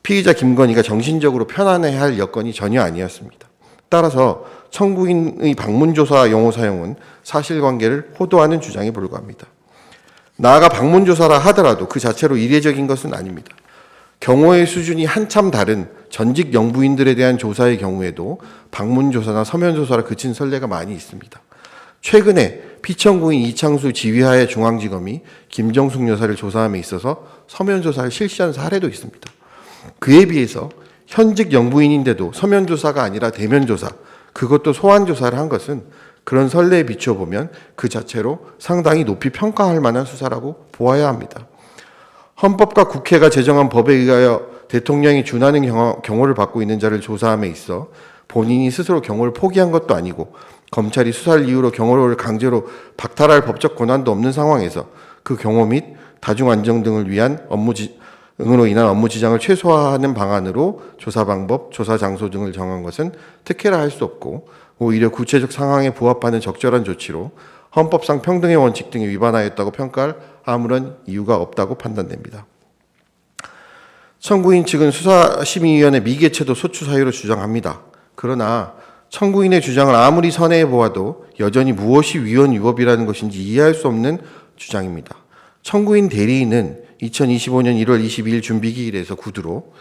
피의자 김건희가 정신적으로 편안해할 여건이 전혀 아니었습니다. 따라서 청구인의 방문조사 용어 사용은 사실관계를 호도하는 주장에 불과합니다. 나아가 방문조사라 하더라도 그 자체로 이례적인 것은 아닙니다. 경호의 수준이 한참 다른 전직 영부인들에 대한 조사의 경우에도 방문조사나 서면조사로 그친 선례가 많이 있습니다. 최근에 피청구인 이창수 지휘하의 중앙지검이 김정숙 여사를 조사함에 있어서 서면조사를 실시한 사례도 있습니다. 그에 비해서 현직 영부인인데도 서면조사가 아니라 대면조사, 그것도 소환조사를 한 것은 그런 선례에 비춰보면 그 자체로 상당히 높이 평가할 만한 수사라고 보아야 합니다. 헌법과 국회가 제정한 법에 의하여 대통령이 준하는 경호를 받고 있는 자를 조사함에 있어 본인이 스스로 경호를 포기한 것도 아니고 검찰이 수사를 이유로 경호를 강제로 박탈할 법적 권한도 없는 상황에서 그 경호 및 다중안정 등을 위한 응으로 인한 업무 지장을 최소화하는 방안으로 조사 방법, 조사 장소 등을 정한 것은 특혜라 할 수 없고 오히려 구체적 상황에 부합하는 적절한 조치로 헌법상 평등의 원칙 등에 위반하였다고 평가할 아무런 이유가 없다고 판단됩니다. 청구인 측은 수사심의위원회 미개최도 소추 사유로 주장합니다. 그러나 청구인의 주장을 아무리 선회해 보아도 여전히 무엇이 위헌 위법이라는 것인지 이해할 수 없는 주장입니다. 청구인 대리인은 2025년 1월 22일 준비기일에서 구두로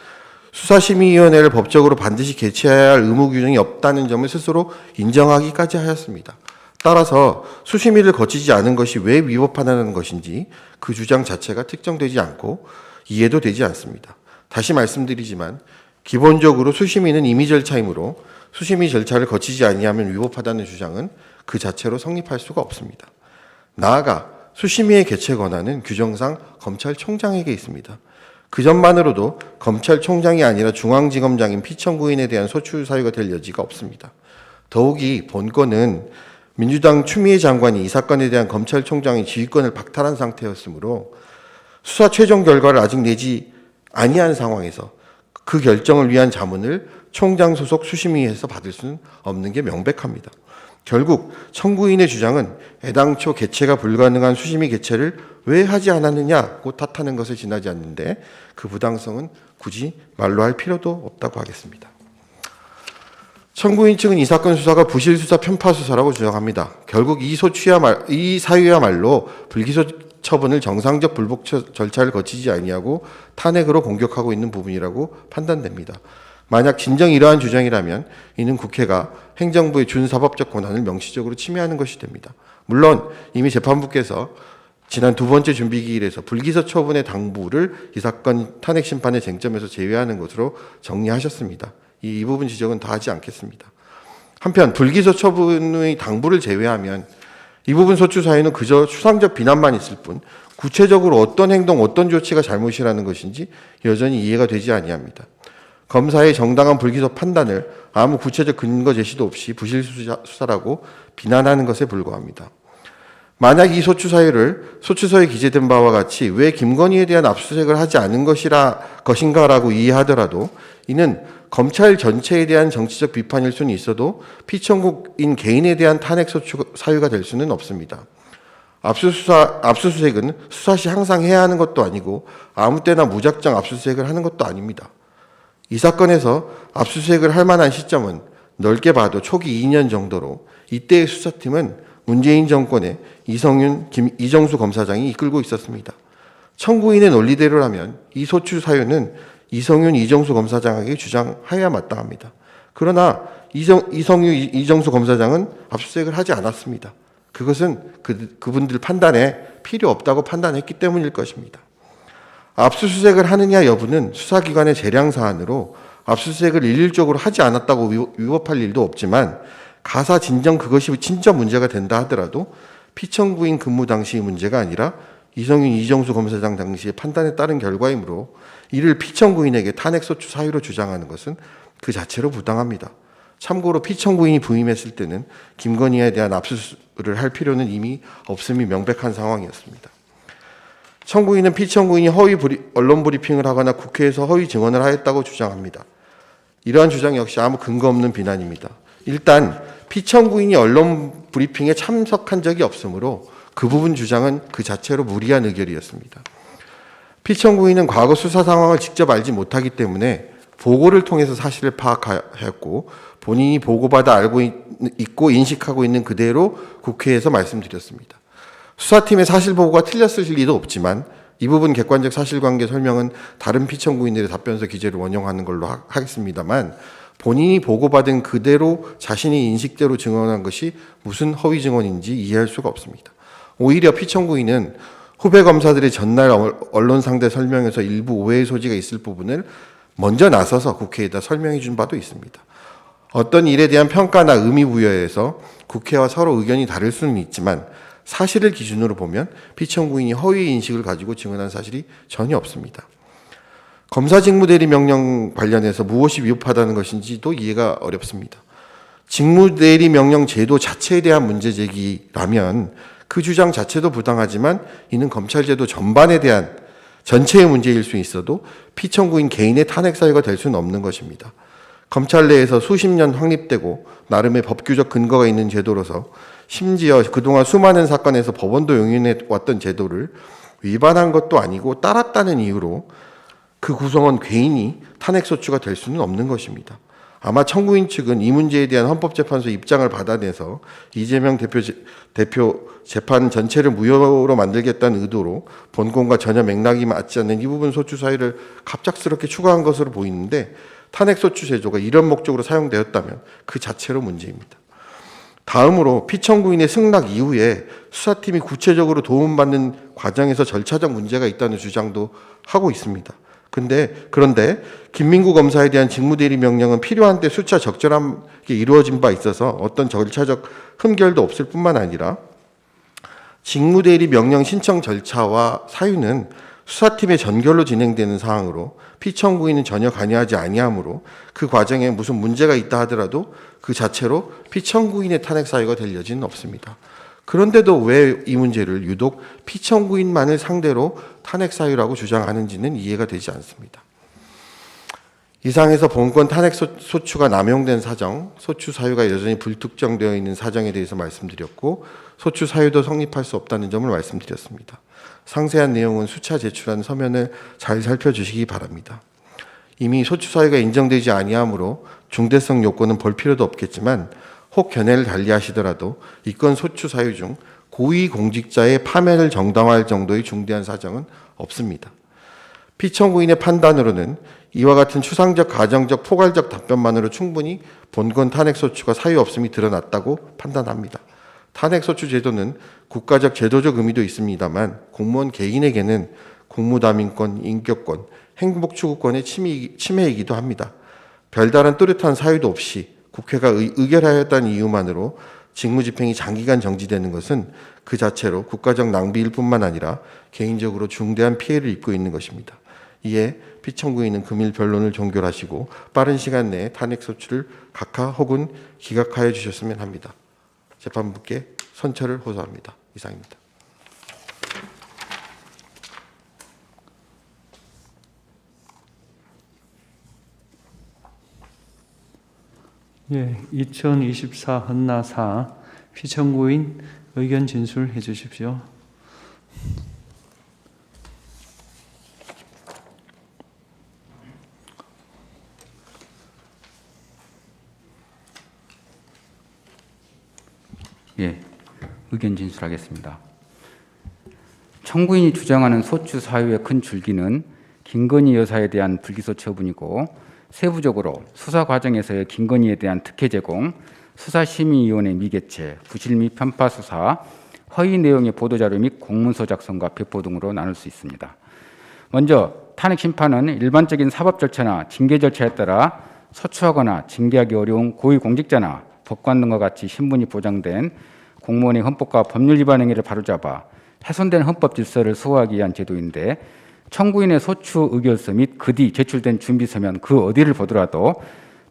수사심의위원회를 법적으로 반드시 개최해야 할 의무 규정이 없다는 점을 스스로 인정하기까지 하였습니다. 따라서 수심위를 거치지 않은 것이 왜 위법하다는 것인지 그 주장 자체가 특정되지 않고 이해도 되지 않습니다. 다시 말씀드리지만 기본적으로 수심위는 임의 절차이므로 수심위 절차를 거치지 아니하면 위법하다는 주장은 그 자체로 성립할 수가 없습니다. 나아가 수심위의 개최 권한은 규정상 검찰총장에게 있습니다. 그 점만으로도 검찰총장이 아니라 중앙지검장인 피청구인에 대한 소추 사유가 될 여지가 없습니다. 더욱이 본건은 민주당 추미애 장관이 이 사건에 대한 검찰총장의 지휘권을 박탈한 상태였으므로 수사 최종 결과를 아직 내지 아니한 상황에서 그 결정을 위한 자문을 총장 소속 수심위에서 받을 수는 없는 게 명백합니다. 결국 청구인의 주장은 애당초 개최가 불가능한 수심위 개최를 왜 하지 않았느냐고 탓하는 것에 지나지 않는데 그 부당성은 굳이 말로 할 필요도 없다고 하겠습니다. 청구인 측은 이 사건 수사가 부실 수사 편파 수사라고 주장합니다. 결국 이 사유야말로 불기소 처분을 정상적 불복 절차를 거치지 아니하고 탄핵으로 공격하고 있는 부분이라고 판단됩니다. 만약 진정 이러한 주장이라면 이는 국회가 행정부의 준사법적 권한을 명시적으로 침해하는 것이 됩니다. 물론 이미 재판부께서 지난 두 번째 준비기일에서 불기소 처분의 당부를 이 사건 탄핵 심판의 쟁점에서 제외하는 것으로 정리하셨습니다. 이 부분 지적은 다 하지 않겠습니다. 한편 불기소 처분의 당부를 제외하면 이 부분 소추 사유는 그저 추상적 비난만 있을 뿐 구체적으로 어떤 행동, 어떤 조치가 잘못이라는 것인지 여전히 이해가 되지 아니합니다. 검사의 정당한 불기소 판단을 아무 구체적 근거 제시도 없이 부실 수사라고 비난하는 것에 불과합니다. 만약 이 소추 사유를 소추서에 기재된 바와 같이 왜 김건희에 대한 압수수색을 하지 않은 것인가라고 이해하더라도 이는 검찰 전체에 대한 정치적 비판일 수는 있어도 피청구인 개인에 대한 탄핵 소추 사유가 될 수는 없습니다. 압수수색은 수사 시 항상 해야 하는 것도 아니고 아무 때나 무작정 압수수색을 하는 것도 아닙니다. 이 사건에서 압수수색을 할 만한 시점은 넓게 봐도 초기 2년 정도로 이때의 수사팀은 문재인 정권의 이성윤, 이정수 검사장이 이끌고 있었습니다. 청구인의 논리대로라면 이 소추 사유는 이성윤, 이정수 검사장에게 주장해야 마땅합니다. 그러나 이성윤, 이정수 검사장은 압수수색을 하지 않았습니다. 그것은 그분들 판단에 필요 없다고 판단했기 때문일 것입니다. 압수수색을 하느냐 여부는 수사기관의 재량 사안으로 압수수색을 일률적으로 하지 않았다고 위법할 일도 없지만 가사 진정 그것이 진짜 문제가 된다 하더라도 피청구인 근무 당시의 문제가 아니라 이성윤, 이정수 검사장 당시의 판단에 따른 결과이므로 이를 피청구인에게 탄핵소추 사유로 주장하는 것은 그 자체로 부당합니다. 참고로 피청구인이 부임했을 때는 김건희에 대한 압수수색을 할 필요는 이미 없음이 명백한 상황이었습니다. 청구인은 피청구인이 허위 언론 브리핑을 하거나 국회에서 허위 증언을 하였다고 주장합니다. 이러한 주장 역시 아무 근거 없는 비난입니다. 일단 피청구인이 언론 브리핑에 참석한 적이 없으므로 그 부분 주장은 그 자체로 무리한 의결이었습니다. 피청구인은 과거 수사 상황을 직접 알지 못하기 때문에 보고를 통해서 사실을 파악하였고 본인이 보고받아 알고 있고 인식하고 있는 그대로 국회에서 말씀드렸습니다. 수사팀의 사실 보고가 틀렸을 리도 없지만 이 부분 객관적 사실관계 설명은 다른 피청구인들의 답변서 기재를 원용하는 걸로 하겠습니다만 본인이 보고받은 그대로 자신이 인식대로 증언한 것이 무슨 허위 증언인지 이해할 수가 없습니다. 오히려 피청구인은 후배 검사들의 전날 언론 상대 설명에서 일부 오해의 소지가 있을 부분을 먼저 나서서 국회에다 설명해 준 바도 있습니다. 어떤 일에 대한 평가나 의미 부여에서 국회와 서로 의견이 다를 수는 있지만 사실을 기준으로 보면 피청구인이 허위 인식을 가지고 증언한 사실이 전혀 없습니다. 검사 직무대리 명령 관련해서 무엇이 위법하다는 것인지도 이해가 어렵습니다. 직무대리 명령 제도 자체에 대한 문제 제기라면 그 주장 자체도 부당하지만 이는 검찰 제도 전반에 대한 전체의 문제일 수 있어도 피청구인 개인의 탄핵 사유가 될 수는 없는 것입니다. 검찰 내에서 수십 년 확립되고 나름의 법규적 근거가 있는 제도로서 심지어 그동안 수많은 사건에서 법원도 용인해 왔던 제도를 위반한 것도 아니고 따랐다는 이유로 그 구성원 개인이 탄핵소추가 될 수는 없는 것입니다. 아마 청구인 측은 이 문제에 대한 헌법재판소 입장을 받아내서 이재명 대표 재판 전체를 무효로 만들겠다는 의도로 본건과 전혀 맥락이 맞지 않는 이 부분 소추 사유를 갑작스럽게 추가한 것으로 보이는데 탄핵소추 제도가 이런 목적으로 사용되었다면 그 자체로 문제입니다. 다음으로 피청구인의 승낙 이후에 수사팀이 구체적으로 도움받는 과정에서 절차적 문제가 있다는 주장도 하고 있습니다. 그런데 김민구 검사에 대한 직무대리 명령은 필요한 때 수차 적절하게 이루어진 바 있어서 어떤 절차적 흠결도 없을 뿐만 아니라 직무대리 명령 신청 절차와 사유는 수사팀의 전결로 진행되는 사항으로 피청구인은 전혀 관여하지 아니하므로 그 과정에 무슨 문제가 있다 하더라도 그 자체로 피청구인의 탄핵 사유가 될 여지는 없습니다. 그런데도 왜 이 문제를 유독 피청구인만을 상대로 탄핵 사유라고 주장하는지는 이해가 되지 않습니다. 이상에서 본건 탄핵 소추가 남용된 사정, 소추 사유가 여전히 불특정되어 있는 사정에 대해서 말씀드렸고 소추 사유도 성립할 수 없다는 점을 말씀드렸습니다. 상세한 내용은 수차 제출한 서면을 잘 살펴주시기 바랍니다. 이미 소추 사유가 인정되지 아니하므로 중대성 요건은 볼 필요도 없겠지만 혹 견해를 달리하시더라도 이 건 소추 사유 중 고위공직자의 파면을 정당화할 정도의 중대한 사정은 없습니다. 피청구인의 판단으로는 이와 같은 추상적, 가정적, 포괄적 답변만으로 충분히 본건 탄핵소추가 사유 없음이 드러났다고 판단합니다. 탄핵소추 제도는 국가적 제도적 의미도 있습니다만 공무원 개인에게는 공무담임권, 인격권, 행복추구권의 침해이기도 합니다. 별다른 또렷한 사유도 없이 국회가 의결하였다는 이유만으로 직무집행이 장기간 정지되는 것은 그 자체로 국가적 낭비일 뿐만 아니라 개인적으로 중대한 피해를 입고 있는 것입니다. 이에 피청구인은 금일 변론을 종결하시고 빠른 시간 내에 탄핵 소추를 각하 혹은 기각하여 주셨으면 합니다. 재판부께 선처를 호소합니다. 이상입니다. 예, 2024 헌나 4 피청구인 의견 진술해 주십시오. 예, 의견 진술하겠습니다. 청구인이 주장하는 소추 사유의 큰 줄기는 김건희 여사에 대한 불기소 처분이고 세부적으로 수사 과정에서의 김건희에 대한 특혜 제공, 수사심의위원회 미개최, 부실 및 편파 수사, 허위 내용의 보도자료 및 공문서 작성과 배포 등으로 나눌 수 있습니다. 먼저 탄핵 심판은 일반적인 사법 절차나 징계 절차에 따라 소추하거나 징계하기 어려운 고위공직자나 법관 등과 같이 신분이 보장된 공무원의 헌법과 법률 위반 행위를 바로잡아 훼손된 헌법 질서를 수호하기 위한 제도인데, 청구인의 소추 의결서 및 그 뒤 제출된 준비서면 그 어디를 보더라도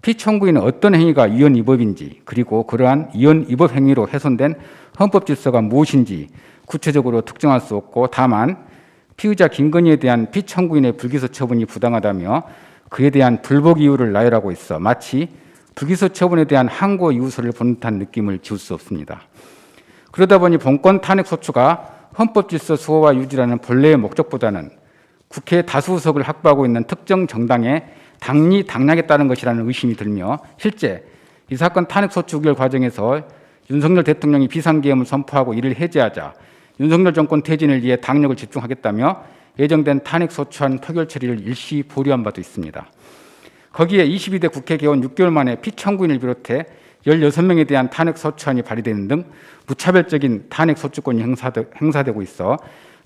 피청구인은 어떤 행위가 위헌 위법인지, 그리고 그러한 위헌 위법 행위로 훼손된 헌법 질서가 무엇인지 구체적으로 특정할 수 없고, 다만 피의자 김건희에 대한 피청구인의 불기소 처분이 부당하다며 그에 대한 불복 이유를 나열하고 있어 마치 불기소 처분에 대한 항고 이유서를 본 듯한 느낌을 지울 수 없습니다. 그러다 보니 본건 탄핵 소추가 헌법 질서 수호와 유지라는 본래의 목적보다는 국회 다수 의석을 확보하고 있는 특정 정당의 당리 당략에 따른 것이라는 의심이 들며, 실제 이 사건 탄핵 소추 의결 과정에서 윤석열 대통령이 비상계엄을 선포하고 이를 해제하자 윤석열 정권 퇴진을 위해 당력을 집중하겠다며 예정된 탄핵 소추안 표결 처리를 일시 보류한 바도 있습니다. 거기에 22대 국회 개원 6개월 만에 피청구인을 비롯해 16명에 대한 탄핵 소추안이 발의되는 등 무차별적인 탄핵 소추권이 행사되고 있어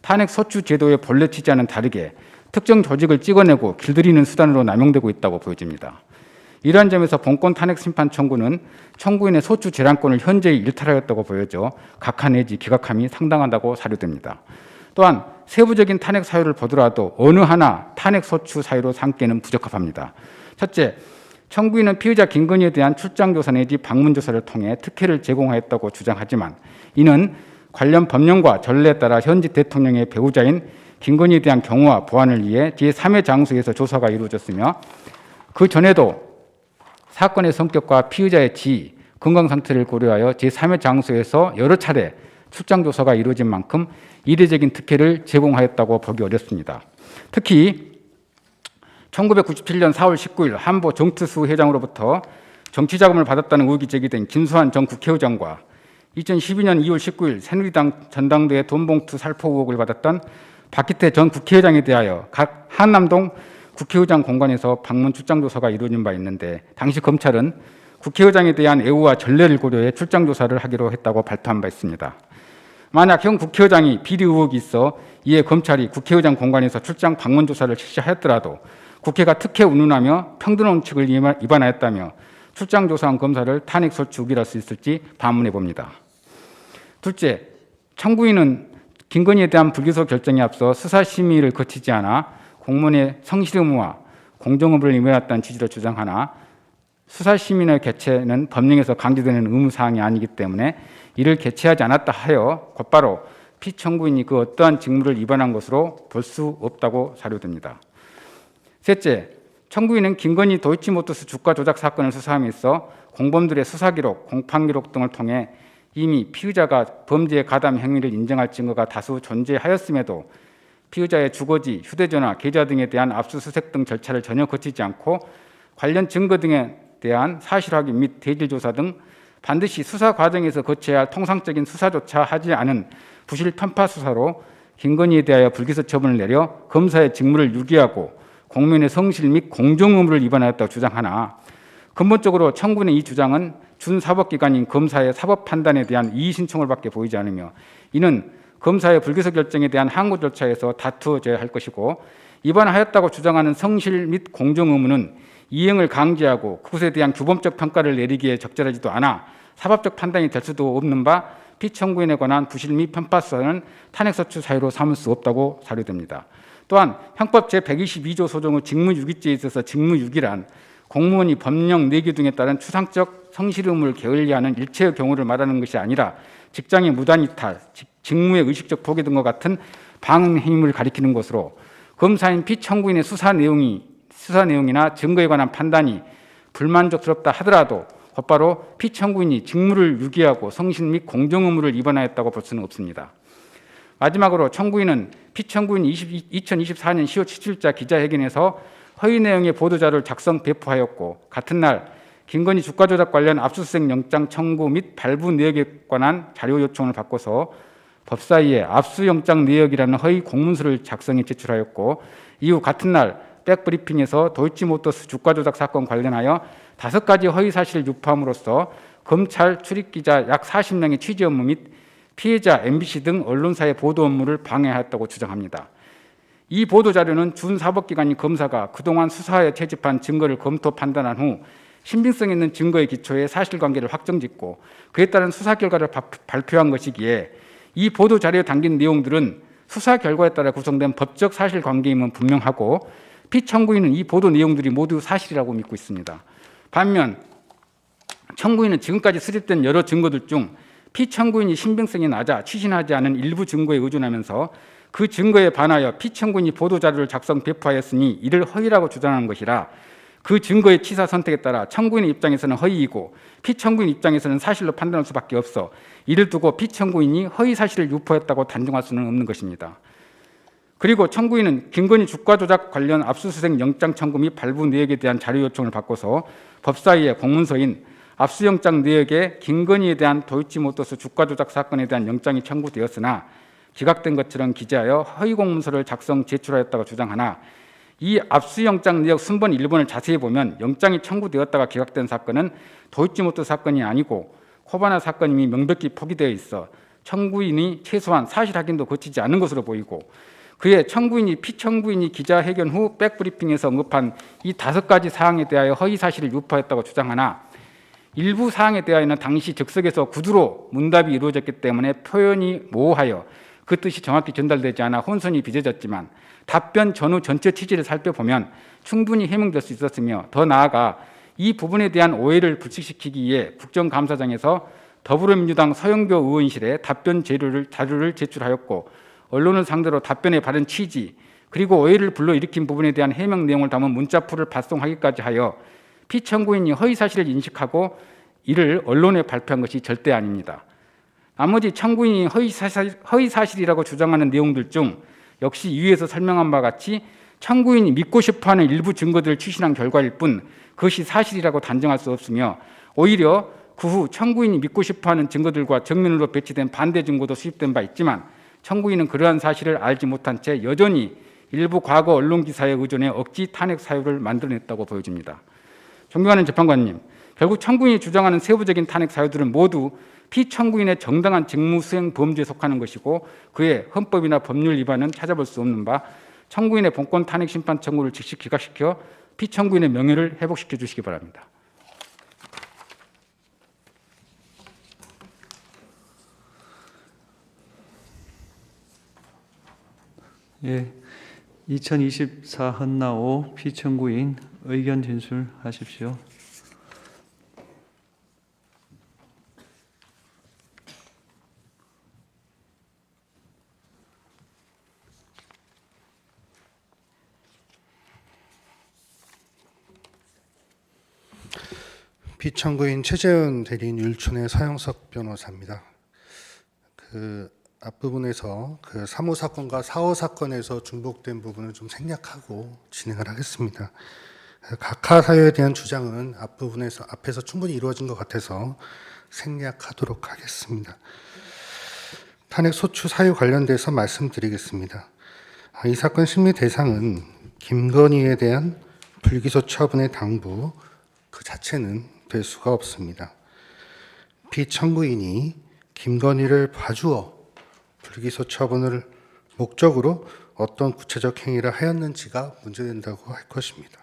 탄핵 소추 제도의 본래 취지와는 다르게 특정 조직을 찍어내고 길들이는 수단으로 남용되고 있다고 보여집니다. 이러한 점에서 본건 탄핵 심판 청구는 청구인의 소추 재량권을 현저히 일탈하였다고 보여져 각하 내지 기각함이 상당하다고 사료됩니다. 또한 세부적인 탄핵 사유를 보더라도 어느 하나 탄핵 소추 사유로 삼기에는 부적합합니다. 첫째, 청구인은 피의자 김건희에 대한 출장조사 내지 방문조사를 통해 특혜를 제공하였다고 주장하지만, 이는 관련 법령과 전례에 따라 현직 대통령의 배우자인 김건희에 대한 경호와 보안을 위해 제3의 장소에서 조사가 이루어졌으며, 그 전에도 사건의 성격과 피의자의 지위, 건강 상태를 고려하여 제3의 장소에서 여러 차례 출장조사가 이루어진 만큼 이례적인 특혜를 제공하였다고 보기 어렵습니다. 특히 1997년 4월 19일 한보 정특수 회장으로부터 정치자금을 받았다는 의혹이 제기된 김수환 전 국회의장과 2012년 2월 19일 새누리당 전당대회 돈봉투 살포 의혹을 받았던 박기태 전 국회의장에 대하여 각 한남동 국회의장 공간에서 방문 출장조사가 이루어진 바 있는데, 당시 검찰은 국회의장에 대한 애우와 전례를 고려해 출장조사를 하기로 했다고 발표한 바 있습니다. 만약 현 국회의장이 비리 의혹이 있어 이에 검찰이 국회의장 공간에서 출장 방문 조사를 실시하였더라도 국회가 특혜 운운하며 평등원칙을 위반하였다며 출장 조사한 검사를 탄핵 소추 의결할 수 있을지 반문해 봅니다. 둘째, 청구인은 김건희에 대한 불기소 결정에 앞서 수사심의를 거치지 않아 공무원의 성실 의무와 공정 의무를 위반했다는 취지로 주장하나, 수사심의의 개최는 법령에서 강제되는 의무사항이 아니기 때문에 이를 개최하지 않았다 하여 곧바로 피청구인이 그 어떠한 직무를 위반한 것으로 볼 수 없다고 사료됩니다. 셋째, 청구인은 김건희 도이치모터스 주가 조작 사건을 수사함에 있어 공범들의 수사기록, 공판기록 등을 통해 이미 피의자가 범죄에 가담 행위를 인정할 증거가 다수 존재하였음에도 피의자의 주거지, 휴대전화, 계좌 등에 대한 압수수색 등 절차를 전혀 거치지 않고 관련 증거 등에 대한 사실 확인 및 대질 조사 등 반드시 수사 과정에서 거쳐야 할 통상적인 수사조차 하지 않은 부실 편파 수사로 김건희에 대하여 불기소 처분을 내려 검사의 직무를 유기하고 공무원의 성실 및 공정 의무를 위반하였다고 주장하나, 근본적으로 청구인의 이 주장은 준사법기관인 검사의 사법 판단에 대한 이의 신청을 밖에 보이지 않으며, 이는 검사의 불기소 결정에 대한 항고 절차에서 다투어져야 할 것이고, 위반하였다고 주장하는 성실 및 공정 의무는 이행을 강제하고 그것에 대한 규범적 평가를 내리기에 적절하지도 않아 사법적 판단이 될 수도 없는 바 피청구인에 관한 부실 및 편파성은 탄핵소추 사유로 삼을 수 없다고 사료됩니다. 또한 형법 제122조 소정의 직무유기죄에 있어서 직무유기란 공무원이 법령 내규 등에 따른 추상적 성실 의무를 게을리하는 일체의 경우를 말하는 것이 아니라 직장의 무단이탈, 직무의 의식적 포기 등과 같은 방응 행위를 가리키는 것으로 검사인 피청구인의 수사 내용이나 증거에 관한 판단이 불만족스럽다 하더라도 곧바로 피청구인이 직무를 유기하고 성실 및 공정 의무를 위반하였다고 볼 수는 없습니다. 마지막으로 청구인은 피청구인 2024년 10월 17일 기자회견에서 허위 내용의 보도자료를 작성 배포하였고 같은 날 김건희 주가 조작 관련 압수수색 영장 청구 및 발부 내역에 관한 자료 요청을 받고서 법사위에 압수영장 내역이라는 허위 공문서를 작성해 제출하였고 이후 같은 날 백브리핑에서 도이치모터스 주가 조작 사건 관련하여 5가지 허위 사실을 유포함으로써 검찰 출입기자 약 40명의 취재 업무 및 피해자 MBC 등 언론사의 보도 업무를 방해하였다고 주장합니다. 이 보도자료는 준사법기관인 검사가 그동안 수사에 채집한 증거를 검토 판단한 후 신빙성 있는 증거에 기초해 사실관계를 확정짓고 그에 따른 수사 결과를 발표한 것이기에 이 보도자료에 담긴 내용들은 수사 결과에 따라 구성된 법적 사실관계임은 분명하고 피청구인은 이 보도 내용들이 모두 사실이라고 믿고 있습니다. 반면 청구인은 지금까지 수립된 여러 증거들 중 피청구인이 신빙성이 낮아 취신하지 않은 일부 증거에 의존하면서 그 증거에 반하여 피청구인이 보도자료를 작성 배포하였으니 이를 허위라고 주장하는 것이라 그 증거의 취사 선택에 따라 청구인의 입장에서는 허위이고 피청구인 입장에서는 사실로 판단할 수밖에 없어 이를 두고 피청구인이 허위 사실을 유포했다고 단정할 수는 없는 것입니다. 그리고 청구인은 김건희 주가 조작 관련 압수수색 영장 청구 및 발부 내역에 대한 자료 요청을 받고서 법사위의 공문서인 압수영장 내역에 김건희에 대한 도이치모터스 주가 조작 사건에 대한 영장이 청구되었으나 기각된 것처럼 기재하여 허위 공문서를 작성 제출하였다고 주장하나 이 압수영장 내역 순번 1번을 자세히 보면 영장이 청구되었다가 기각된 사건은 도이치모터스 사건이 아니고 코바나 사건임이 명백히 포기되어 있어 청구인이 최소한 사실 확인도 거치지 않은 것으로 보이고 그의 피청구인이 기자회견 후 백브리핑에서 언급한 이 5가지 사항에 대하여 허위 사실을 유포했다고 주장하나 일부 사항에 대하여는 당시 즉석에서 구두로 문답이 이루어졌기 때문에 표현이 모호하여 그 뜻이 정확히 전달되지 않아 혼선이 빚어졌지만 답변 전후 전체 취지를 살펴보면 충분히 해명될 수 있었으며 더 나아가 이 부분에 대한 오해를 불식시키기 위해 국정감사장에서 더불어민주당 서영교 의원실에 답변 자료를 제출하였고 언론을 상대로 답변의 바른 취지 그리고 오해를 불러일으킨 부분에 대한 해명 내용을 담은 문자풀을 발송하기까지 하여 피청구인이 허위 사실을 인식하고 이를 언론에 발표한 것이 절대 아닙니다. 나머지 청구인이 허위 사실이라고 주장하는 내용들 중 역시 위에서 설명한 바와 같이 청구인이 믿고 싶어하는 일부 증거들을 추신한 결과일 뿐 그것이 사실이라고 단정할 수 없으며 오히려 그 후 청구인이 믿고 싶어하는 증거들과 정면으로 배치된 반대 증거도 수집된 바 있지만 청구인은 그러한 사실을 알지 못한 채 여전히 일부 과거 언론 기사에 의존해 억지 탄핵 사유를 만들어냈다고 보여집니다. 존경하는 재판관님, 결국 청구인이 주장하는 세부적인 탄핵 사유들은 모두 피청구인의 정당한 직무 수행 범주에 속하는 것이고 그의 헌법이나 법률 위반은 찾아볼 수 없는 바 청구인의 본권 탄핵 심판 청구를 즉시 기각시켜 피청구인의 명예를 회복시켜 주시기 바랍니다. 예, 2024 헌나오 피청구인 의견 진술하십시오. 피청구인 최재현 대리인 율촌의 서영석 변호사입니다. 앞부분에서 3호 사건과 4호 사건에서 중복된 부분을 좀 생략하고 진행을 하겠습니다. 각하 사유에 대한 주장은 앞에서 충분히 이루어진 것 같아서 생략하도록 하겠습니다. 탄핵 소추 사유 관련돼서 말씀드리겠습니다. 이 사건 심리 대상은 김건희에 대한 불기소 처분의 당부 그 자체는 될 수가 없습니다. 피청구인이 김건희를 봐주어 불기소 처분을 목적으로 어떤 구체적 행위를 하였는지가 문제된다고 할 것입니다.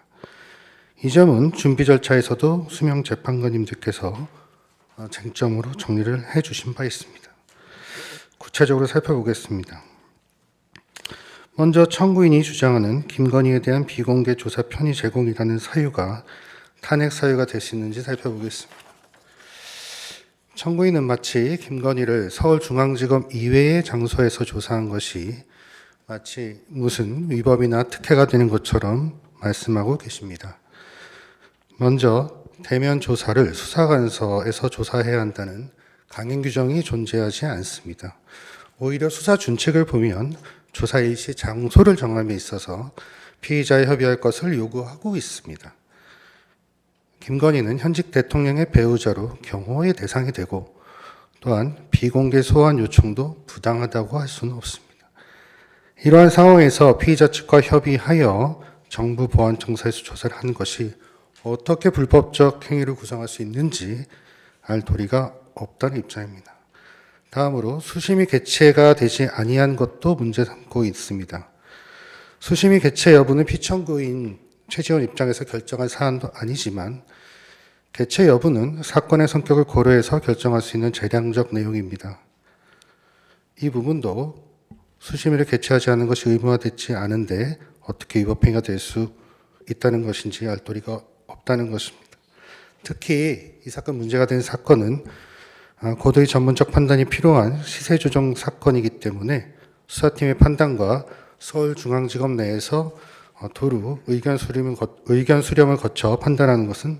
이 점은 준비 절차에서도 수명 재판관님들께서 쟁점으로 정리를 해주신 바 있습니다. 구체적으로 살펴보겠습니다. 먼저 청구인이 주장하는 김건희에 대한 비공개 조사 편의 제공이라는 사유가 탄핵 사유가 될 수 있는지 살펴보겠습니다. 청구인은 마치 김건희를 서울중앙지검 이외의 장소에서 조사한 것이 마치 무슨 위법이나 특혜가 되는 것처럼 말씀하고 계십니다. 먼저 대면 조사를 수사관서에서 조사해야 한다는 강행 규정이 존재하지 않습니다. 오히려 수사 준칙을 보면 조사 일시 장소를 정함에 있어서 피의자에 협의할 것을 요구하고 있습니다. 김건희는 현직 대통령의 배우자로 경호의 대상이 되고 또한 비공개 소환 요청도 부당하다고 할 수는 없습니다. 이러한 상황에서 피의자 측과 협의하여 정부 보안청사에서 조사를 한 것이 어떻게 불법적 행위를 구성할 수 있는지 알 도리가 없다는 입장입니다. 다음으로 수심이 개최가 되지 아니한 것도 문제 삼고 있습니다. 수심이 개최 여부는 피청구인 최지원 입장에서 결정할 사안도 아니지만 개최 여부는 사건의 성격을 고려해서 결정할 수 있는 재량적 내용입니다. 이 부분도 수심위를 개최하지 않은 것이 의무화되지 않은데 어떻게 위법행위가 될 수 있다는 것인지 알 도리가 없다는 것입니다. 특히 이 사건 문제가 된 사건은 고도의 전문적 판단이 필요한 시세 조정 사건이기 때문에 수사팀의 판단과 서울중앙지검 내에서 도루 의견 수렴을 거쳐 판단하는 것은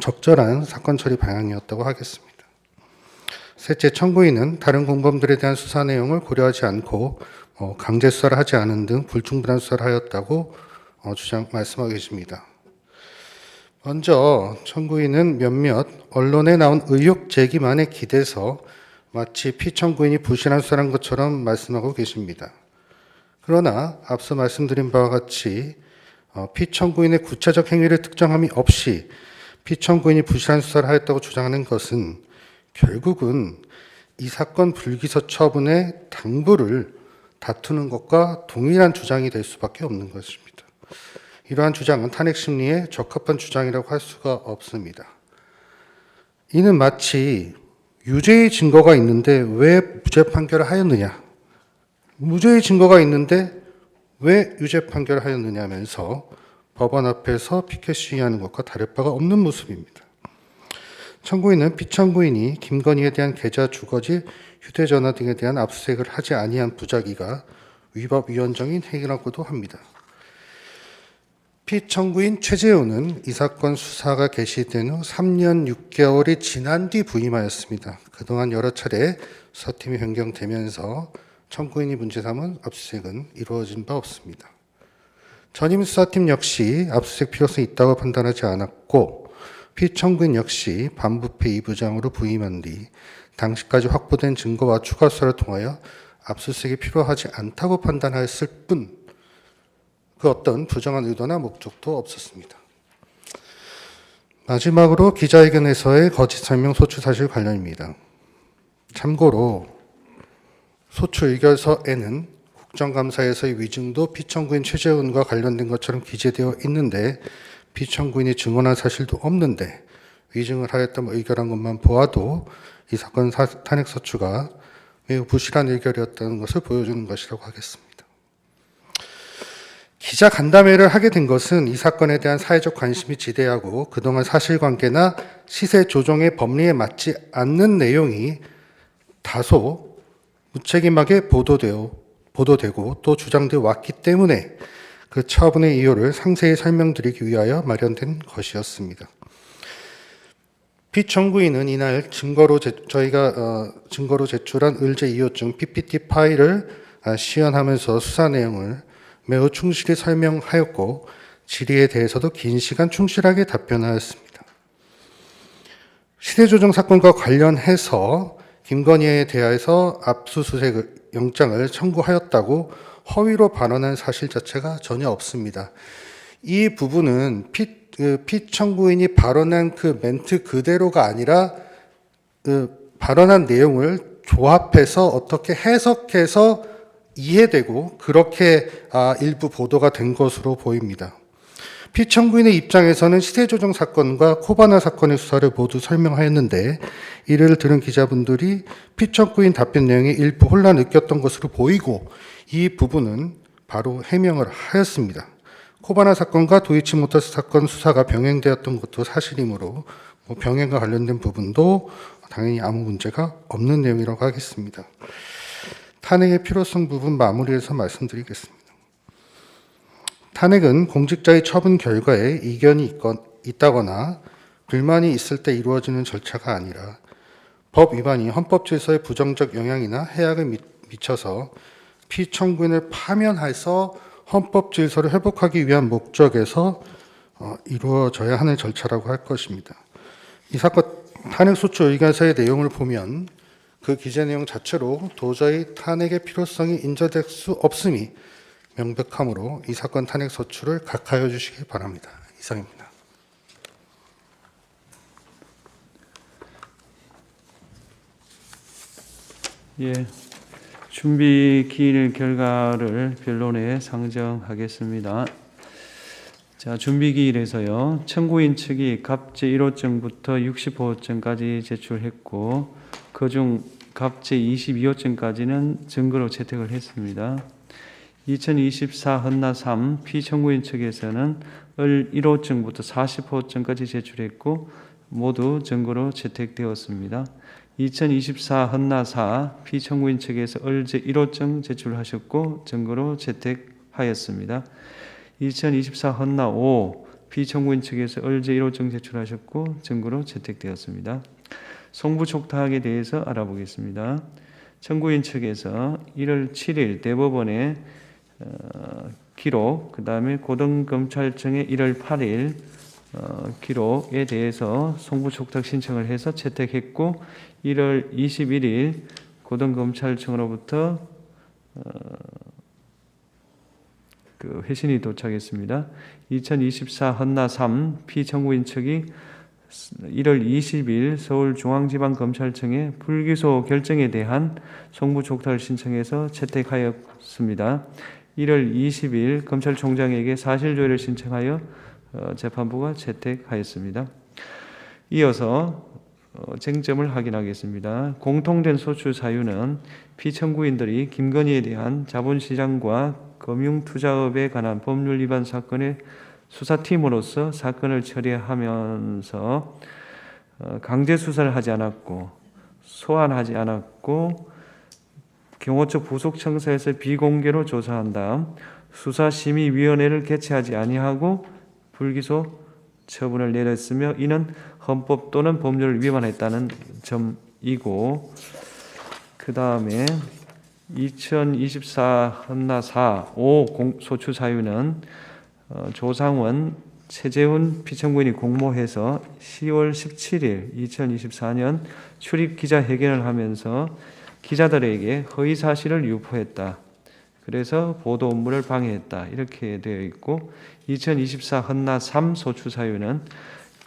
적절한 사건 처리 방향이었다고 하겠습니다. 셋째, 청구인은 다른 공범들에 대한 수사 내용을 고려하지 않고 강제 수사를 하지 않은 등 불충분한 수사를 하였다고 말씀하고 계십니다. 먼저 청구인은 몇몇 언론에 나온 의혹 제기만에 기대서 마치 피청구인이 부실한 수사한 것처럼 말씀하고 계십니다. 그러나 앞서 말씀드린 바와 같이 피청구인의 구체적 행위를 특정함이 없이 피청구인이 부실한 수사를 하였다고 주장하는 것은 결국은 이 사건 불기소 처분의 당부를 다투는 것과 동일한 주장이 될 수밖에 없는 것입니다. 이러한 주장은 탄핵 심리에 적합한 주장이라고 할 수가 없습니다. 이는 마치 유죄의 증거가 있는데 왜 무죄 판결을 하였느냐, 무죄의 증거가 있는데 왜 유죄 판결을 하였느냐면서 법원 앞에서 피켓 시위하는 것과 다를 바가 없는 모습입니다. 청구인은 피청구인이 김건희에 대한 계좌, 주거지, 휴대전화 등에 대한 압수수색을 하지 아니한 부작위가 위법 위헌적인 행위라고도 합니다. 피청구인 최재훈은 이 사건 수사가 개시된 후 3년 6개월이 지난 뒤 부임하였습니다. 그동안 여러 차례 수사팀이 변경되면서 청구인이 문제 삼은 압수수색은 이루어진 바 없습니다. 전임 수사팀 역시 압수수색 필요성이 있다고 판단하지 않았고 피청구인 역시 반부패 2부장으로 부임한 뒤 당시까지 확보된 증거와 추가 수사를 통하여 압수수색이 필요하지 않다고 판단하였을 뿐 그 어떤 부정한 의도나 목적도 없었습니다. 마지막으로 기자회견에서의 거짓 설명 소추 사실 관련입니다. 참고로 소추 의결서에는 국정감사에서의 위증도 피청구인 최재훈과 관련된 것처럼 기재되어 있는데 피청구인이 증언한 사실도 없는데 위증을 하였다며 의결한 것만 보아도 이 사건 탄핵소추가 매우 부실한 의결이었다는 것을 보여주는 것이라고 하겠습니다. 기자 간담회를 하게 된 것은 이 사건에 대한 사회적 관심이 지대하고 그동안 사실관계나 시세 조정의 법리에 맞지 않는 내용이 다소 무책임하게 보도되고 또 주장되어 왔기 때문에 그 처분의 이유를 상세히 설명드리기 위하여 마련된 것이었습니다. 피청구인은 이날 저희가 증거로 제출한 의제 이호증 PPT 파일을 시연하면서 수사 내용을 매우 충실히 설명하였고 질의에 대해서도 긴 시간 충실하게 답변하였습니다. 시대조정 사건과 관련해서 김건희에 대해서 압수수색 영장을 청구하였다고 허위로 발언한 사실 자체가 전혀 없습니다. 이 부분은 피청구인이 발언한 그 멘트 그대로가 아니라 발언한 내용을 조합해서 어떻게 해석해서 이해되고 그렇게 일부 보도가 된 것으로 보입니다. 피청구인의 입장에서는 시세조정 사건과 코바나 사건의 수사를 모두 설명하였는데 이를 들은 기자분들이 피청구인 답변 내용에 일부 혼란을 느꼈던 것으로 보이고 이 부분은 바로 해명을 하였습니다. 코바나 사건과 도이치모터스 사건 수사가 병행되었던 것도 사실이므로 병행과 관련된 부분도 당연히 아무 문제가 없는 내용이라고 하겠습니다. 탄핵의 필요성 부분 마무리해서 말씀드리겠습니다. 탄핵은 공직자의 처분 결과에 이견이 있다거나 불만이 있을 때 이루어지는 절차가 아니라 법 위반이 헌법 질서에 부정적 영향이나 해악을 미쳐서 피청구인을 파면해서 헌법 질서를 회복하기 위한 목적에서 이루어져야 하는 절차라고 할 것입니다. 이 사건 탄핵 소추 의견서의 내용을 보면 그 기재 내용 자체로 도저히 탄핵의 필요성이 인정될 수 없음이 명백하므로 이 사건 탄핵 소추를 각하여 주시기 바랍니다. 이상입니다. 예, 준비 기일 결과를 변론에 상정하겠습니다. 자, 준비 기일에서요, 청구인 측이 갑제 1호증부터 60호증까지 제출했고, 그중 갑제 22호증까지는 증거로 채택을 했습니다. 2024 헌나 3 피청구인 측에서는 을 1호증부터 40호증까지 제출했고 모두 증거로 채택되었습니다. 2024 헌나 4 피청구인 측에서 을제 1호증 제출하셨고 증거로 채택하였습니다. 2024 헌나 5 피청구인 측에서 을제 1호증 제출하셨고 증거로 채택되었습니다. 송부 촉탁에 대해서 알아보겠습니다. 청구인 측에서 1월 7일 대법원에 기록, 그 다음에 고등검찰청의 1월 8일 기록에 대해서 송부 촉탁 신청을 해서 채택했고 1월 21일 고등검찰청으로부터 그 회신이 도착했습니다. 2024 헌나 3 피청구인 측이 1월 20일 서울중앙지방검찰청의 불기소 결정에 대한 송부 촉탁을 신청해서 채택하였습니다. 1월 20일 검찰총장에게 사실조회를 신청하여 재판부가 채택하였습니다. 이어서 쟁점을 확인하겠습니다. 공통된 소추 사유는 피청구인들이 김건희에 대한 자본시장과 금융투자업에 관한 법률 위반 사건의 수사팀으로서 사건을 처리하면서 강제 수사를 하지 않았고 소환하지 않았고 경호처 부속청사에서 비공개로 조사한 다음 수사심의위원회를 개최하지 아니하고 불기소 처분을 내렸으며 이는 헌법 또는 법률을 위반했다는 점이고, 그 다음에 2024 헌나 4, 5 소추 사유는 조상원, 최재훈 피청구인이 공모해서 10월 17일 2024년 출입 기자회견을 하면서 기자들에게 허위 사실을 유포했다. 그래서 보도 업무를 방해했다. 이렇게 되어 있고 2024 헌나 3 소추 사유는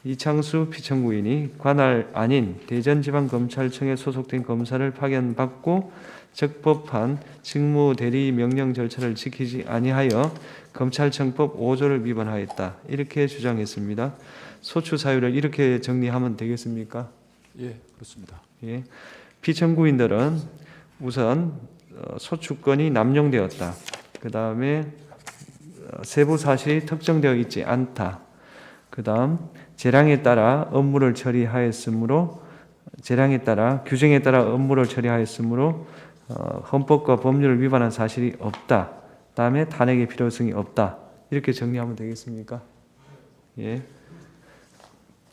이창수 피청구인이 관할 아닌 대전지방검찰청에 소속된 검사를 파견받고 적법한 직무대리 명령 절차를 지키지 아니하여 검찰청법 5조를 위반하였다. 이렇게 주장했습니다. 소추 사유를 이렇게 정리하면 되겠습니까? 예, 그렇습니다. 예. 피청구인들은 우선 소추권이 남용되었다. 그 다음에 세부 사실이 특정되어 있지 않다. 그 다음 재량에 따라 업무를 처리하였으므로 재량에 따라 규정에 따라 업무를 처리하였으므로 헌법과 법률을 위반한 사실이 없다. 다음에 탄핵의 필요성이 없다. 이렇게 정리하면 되겠습니까? 예.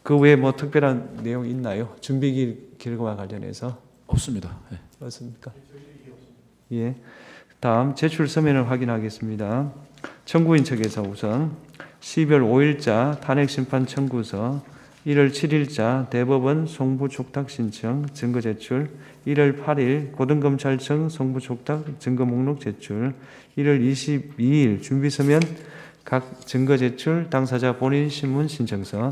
그 외에 뭐 특별한 내용 있나요? 준비 결과와 관련해서? 없습니다. 예. 맞습니까? 예. 다음 제출 서면을 확인하겠습니다. 청구인 측에서 우선 12월 5일자 탄핵심판 청구서, 1월 7일자 대법원 송부 촉탁 신청 증거 제출, 1월 8일 고등검찰청 송부 촉탁 증거 목록 제출, 1월 22일 준비 서면 각 증거 제출 당사자 본인 신문 신청서,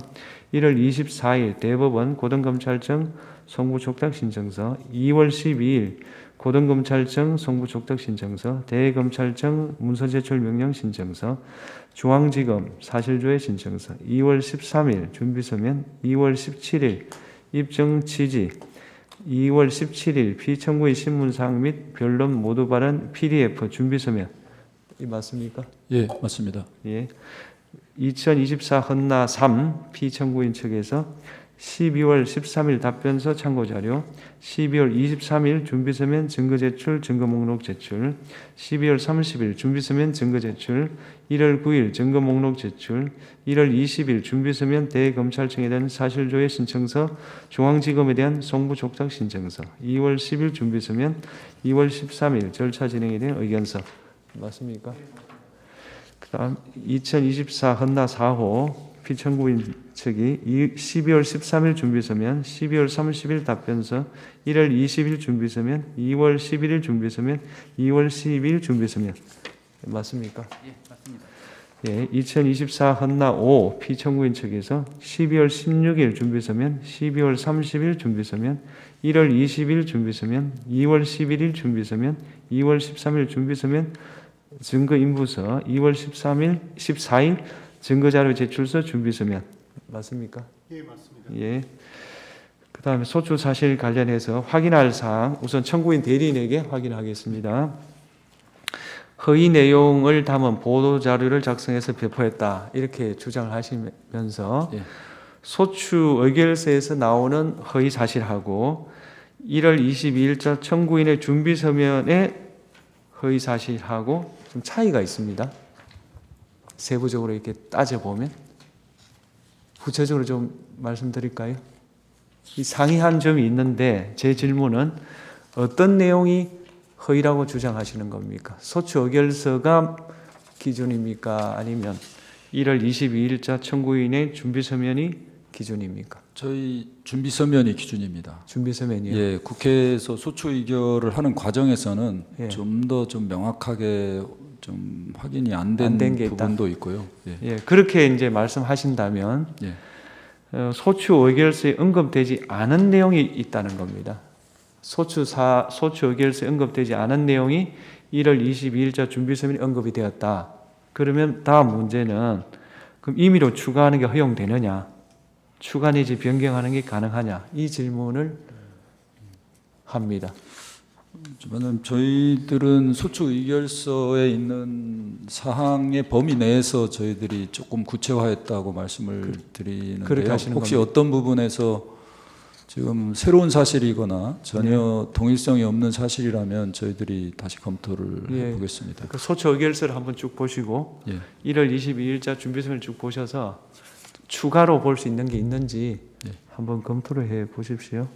1월 24일 대법원 고등검찰청 송부 촉탁 신청서, 2월 12일 고등검찰청 송부족덕신청서, 대검찰청 문서제출명령 신청서, 중앙지검 사실조회 신청서, 2월 13일 준비서면, 2월 17일 입증취지, 2월 17일 피청구인 신문사항 및 변론 모두 발언 PDF 준비서면, 이 맞습니까? 예, 맞습니다. 예. 2024 헌나 3 피청구인 측에서 12월 13일 답변서 참고자료, 12월 23일 준비서면 증거제출, 증거목록 제출, 12월 30일 준비서면 증거제출, 1월 9일 증거목록 제출, 1월 20일 준비서면 대검찰청에 대한 사실조회 신청서, 중앙지검에 대한 송부족적 신청서, 2월 10일 준비서면, 2월 13일 절차 진행에 대한 의견서. 맞습니까? 그 다음 2024 헌나 4호 피청구인 측이 12월 13일 준비서면, 12월 30일 답변서, 1월 20일 준비서면, 2월 11일 준비서면, 2월 12일 준비서면. 맞습니까? 예, 맞습니다. 예, 2024 헌나 5 피청구인 측에서 12월 16일 준비서면, 12월 30일 준비서면, 1월 20일 준비서면, 2월 11일 준비서면, 2월 13일 준비서면, 증거인부서, 2월 14일 증거자료 제출서 준비서면. 맞습니까? 예, 맞습니다. 예. 그 다음에 소추 사실 관련해서 확인할 사항, 우선 청구인 대리인에게 확인하겠습니다. 허위 내용을 담은 보도자료를 작성해서 배포했다, 이렇게 주장을 하시면서 예. 소추 의결서에서 나오는 허위 사실하고 1월 22일자 청구인의 준비서면의 허위 사실하고 좀 차이가 있습니다. 세부적으로 이렇게 따져보면. 구체적으로 좀 말씀드릴까요? 이 상이한 점이 있는데 제 질문은 어떤 내용이 허위라고 주장하시는 겁니까? 소추 의결서가 기준입니까? 아니면 1월 22일자 청구인의 준비서면이 기준입니까? 저희 준비서면이 기준입니다. 준비서면이요? 예, 국회에서 소추 의결을 하는 과정에서는 예. 좀 더 좀 명확하게 좀 확인이 안 안 된 된 게 있다. 부분도 있고요. 예. 예, 그렇게 이제 말씀하신다면 예. 소추 의결서에 언급되지 않은 내용이 있다는 겁니다. 소추 의결서에 언급되지 않은 내용이 1월 22일자 준비서면에 언급이 되었다. 그러면 다음 문제는 그럼 임의로 추가하는 게 허용되느냐? 추가 내지 변경하는 게 가능하냐? 이 질문을 합니다. 저희들은 소추 의결서에 있는 사항의 범위 내에서 저희들이 조금 구체화했다고 말씀을 드리는데요. 그렇게 하시는 혹시 겁니다. 어떤 부분에서 지금 새로운 사실이거나 전혀 동일성이 없는 사실이라면 저희들이 다시 검토를 예. 해보겠습니다. 그 소추 의결서를 한번 쭉 보시고 예. 1월 22일자 준비서면을 쭉 보셔서 추가로 볼 수 있는 게 있는지 예. 한번 검토를 해 보십시오.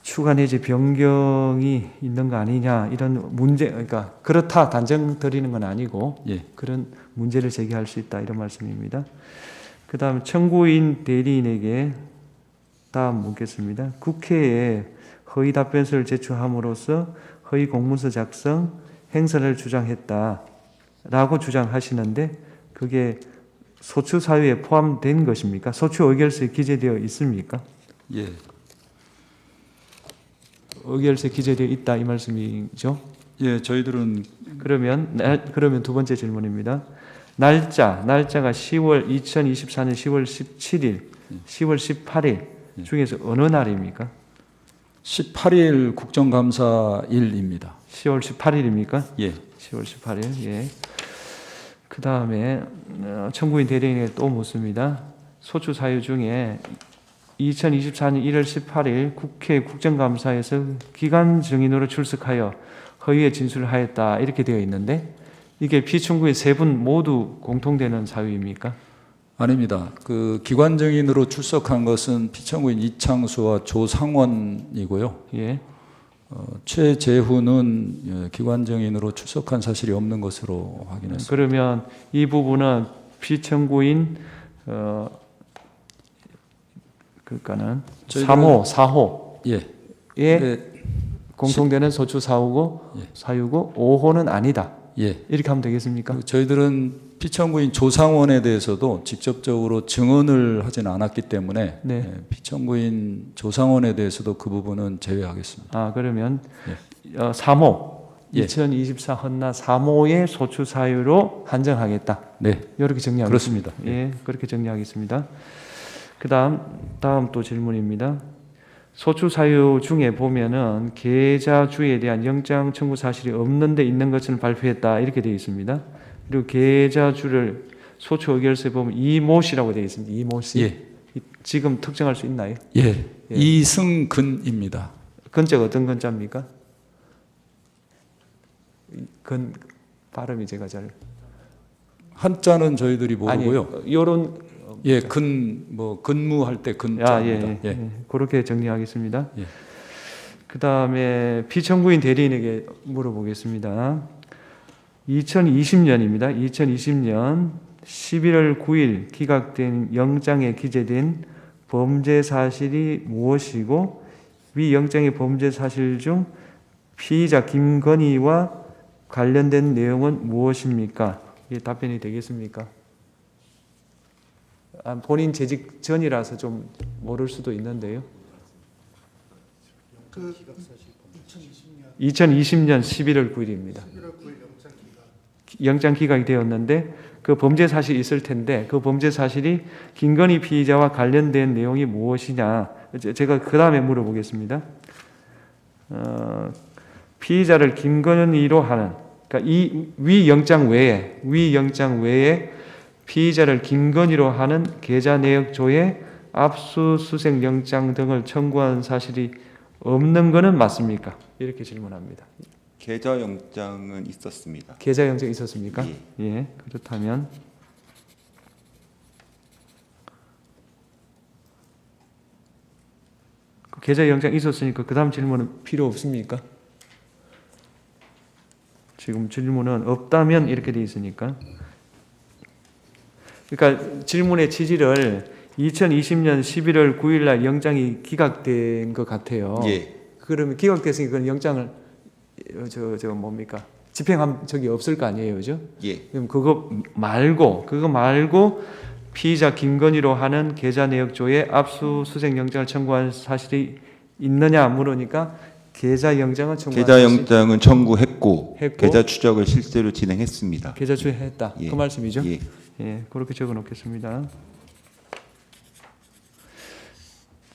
추가 내지 변경이 있는 거 아니냐, 이런 문제, 그러니까 그렇다 단정 드리는 건 아니고 예. 그런 문제를 제기할 수 있다, 이런 말씀입니다. 그 다음 청구인 대리인에게 다음 묻겠습니다. 국회에 허위 답변서를 제출함으로써 허위 공문서 작성, 행사를 주장했다라고 주장하시는데 그게 소추 사유에 포함된 것입니까? 소추 의결서에 기재되어 있습니까? 예. 의결서에 기재되어 있다, 이 말씀이죠? 예, 저희들은 그러면 두 번째 질문입니다. 날짜가 2024년 10월 17일, 10월 18일 중에서 어느 날입니까? 18일 국정감사일입니다. 10월 18일입니까? 예. 10월 18일. 예. 그 다음에 청구인 대리인에게 또 묻습니다. 소추 사유 중에 2024년 1월 18일 국회 국정감사에서 기관 증인으로 출석하여 허위의 진술을 하였다, 이렇게 되어 있는데 이게 피청구인 세 분 모두 공통되는 사유입니까? 아닙니다. 그 기관 증인으로 출석한 것은 피청구인 이창수와 조상원이고요. 예. 최재훈은 예, 기관 증인으로 출석한 사실이 없는 것으로 확인했습니다. 그러면 이 부분은 피청구인 그러니까는 저희들은- 3호, 4호에 예. 공통되는 소추 사유고 예. 사유고 5호는 아니다. 예. 이렇게 하면 되겠습니까? 저희들은 피청구인 조상원에 대해서도 직접적으로 증언을 하진 않았기 때문에 네. 피청구인 조상원에 대해서도 그 부분은 제외하겠습니다. 아, 그러면 3호 예. 2024 헌나 3호의 소추 사유로 한정하겠다. 네, 이렇게 정리하겠습니다. 그렇습니다. 예, 그렇게 정리하겠습니다. 다음 또 질문입니다. 소추 사유 중에 보면은 계좌주에 대한 영장 청구 사실이 없는데 있는 것을 발표했다 이렇게 되어 있습니다. 그리고 계좌주를 소추 의결서에 보면 이모 씨라고 되어 있습니다. 이모 씨. 예. 지금 특정할 수 있나요? 예, 이승근입니다. 근자가 어떤 근자입니까? 발음이 제가 잘 한자는 저희들이 모르고요. 요런 예, 근무할 때 근자입니다. 예. 그렇게 정리하겠습니다. 예. 그다음에 피청구인 대리인에게 물어보겠습니다. 2020년입니다. 2020년 11월 9일 기각된 영장에 기재된 범죄 사실이 무엇이고 위 영장의 범죄 사실 중 피의자 김건희와 관련된 내용은 무엇입니까? 이게 답변이 되겠습니까? 본인 재직 전이라서 좀 모를 수도 있는데요. 2020년 11월 9일입니다. 영장 기각이 되었는데 그 범죄 사실이 있을 텐데 그 범죄 사실이 김건희 피의자와 관련된 내용이 무엇이냐? 제가 그 다음에 물어보겠습니다. 피의자를 김건희로 하는, 그러니까 이 위 영장 외에 피의자를 김건희로 하는 계좌 내역조에 압수수색 영장 등을 청구한 사실이 없는 것은 맞습니까? 이렇게 질문합니다. 계좌 영장은 있었습니다. 계좌 영장 있었습니까? 예. 예, 그렇다면 그 계좌 영장 있었으니까 그 다음 질문은 필요 없습니까? 지금 질문은 없다면 이렇게 돼 있으니까. 그러니까 질문의 취지를 2020년 11월 9일 날 영장이 기각된 것 같아요. 예. 그러면 기각됐으니까 그 영장을 뭡니까? 집행한 적이 없을 거 아니에요, 그죠? 예. 그럼 그거 말고 피의자 김건희로 하는 계좌 내역조에 압수수색 영장을 청구한 사실이 있느냐 물으니까 계좌 영장은 계좌 영장은 청구했고 했고, 계좌 추적을 실제로 진행했습니다. 계좌 추적했다. 예. 그 말씀이죠? 예. 예, 그렇게 적어 놓겠습니다.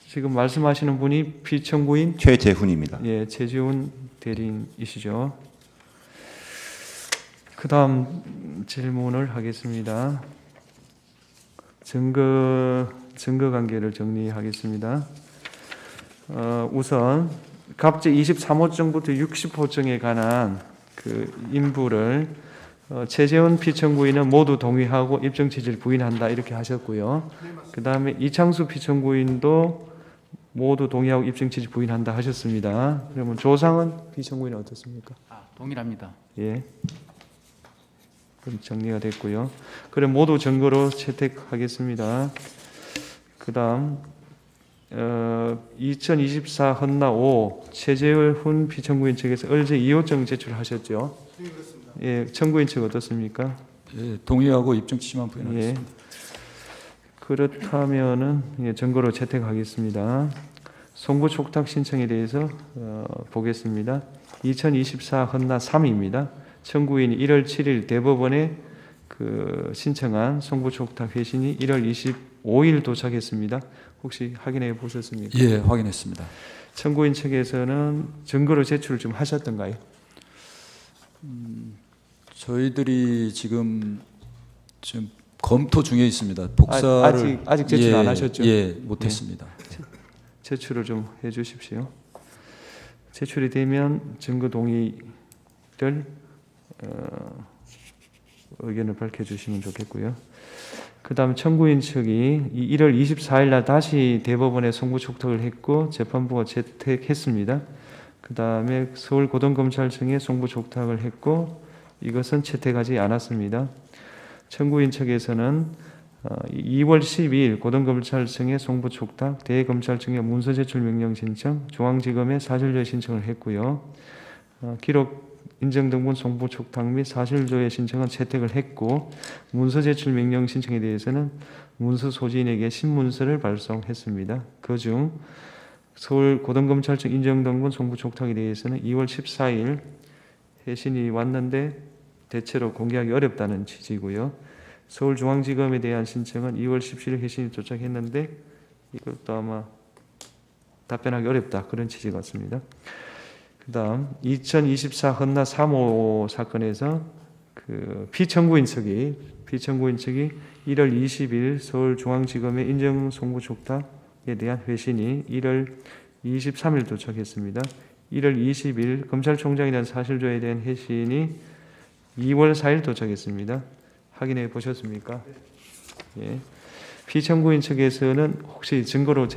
지금 말씀하시는 분이 피청구인 최재훈입니다. 예, 최지훈 대리인이시죠. 그 다음 질문을 하겠습니다. 증거 관계를 정리하겠습니다. 우선 갑제 23호증부터 60호증에 관한 그 인부를 최재훈 피청구인은 모두 동의하고 입증 취지를 부인한다 이렇게 하셨고요. 그 다음에 이창수 피청구인도 모두 동의하고 입증 취지 부인한다 하셨습니다. 그러면 조상은 피청구인은 어떻습니까? 동일합니다. 예. 그럼 정리가 됐고요. 그럼 모두 증거로 채택하겠습니다. 그다음 2024 헌나 5 최재훈 피청구인 측에서 어제 2호증 제출하셨죠? 네, 그렇습니다. 예, 청구인 측 어떻습니까? 예, 동의하고 입증 취지만 예. 부인하겠습니다. 그렇다면은 증거로 채택하겠습니다. 송부 촉탁 신청에 대해서 보겠습니다. 2024 헌나 3입니다. 청구인이 1월 7일 대법원에 그 신청한 송부 촉탁 회신이 1월 25일 도착했습니다. 혹시 확인해 보셨습니까? 예, 확인했습니다. 청구인 측에서는 증거로 제출을 좀 하셨던가요? 저희들이 지금 검토 중에 있습니다. 복사를 아직 제출 안 하셨죠? 예, 못했습니다. 제출을 좀 해주십시오. 제출이 되면 증거 동의를 의견을 밝혀주시면 좋겠고요. 그 다음 청구인 측이 1월 24일 날 다시 대법원에 송부 촉탁을 했고 재판부가 채택했습니다. 그 다음에 서울고등검찰청에 송부 촉탁을 했고 이것은 채택하지 않았습니다. 청구인 측에서는 2월 12일 고등검찰청에 송부 촉탁, 대검찰청에 문서 제출 명령 신청, 중앙지검에 사전료 신청을 했고요. 기록 인정등본 송부 촉탁 및 사실조회 신청은 채택을 했고 문서 제출 명령 신청에 대해서는 문서 소지인에게 신문서를 발송했습니다. 그중 서울고등검찰청 인정등본 송부 촉탁에 대해서는 2월 14일 회신이 왔는데 대체로 공개하기 어렵다는 취지고요. 서울중앙지검에 대한 신청은 2월 17일 회신이 도착했는데 이것도 아마 답변하기 어렵다 그런 취지 같습니다. 그다음 2024 헌나 3호 사건에서 그 피청구인 측이 1월 20일 서울중앙지검의 인정송부 촉탁에 대한 회신이 1월 23일 도착했습니다. 1월 20일 검찰총장에 대한 사실조회에 대한 회신이 2월 4일 도착했습니다. 확인해 보셨습니까? 예. 피청구인 측에서는 혹시 증거로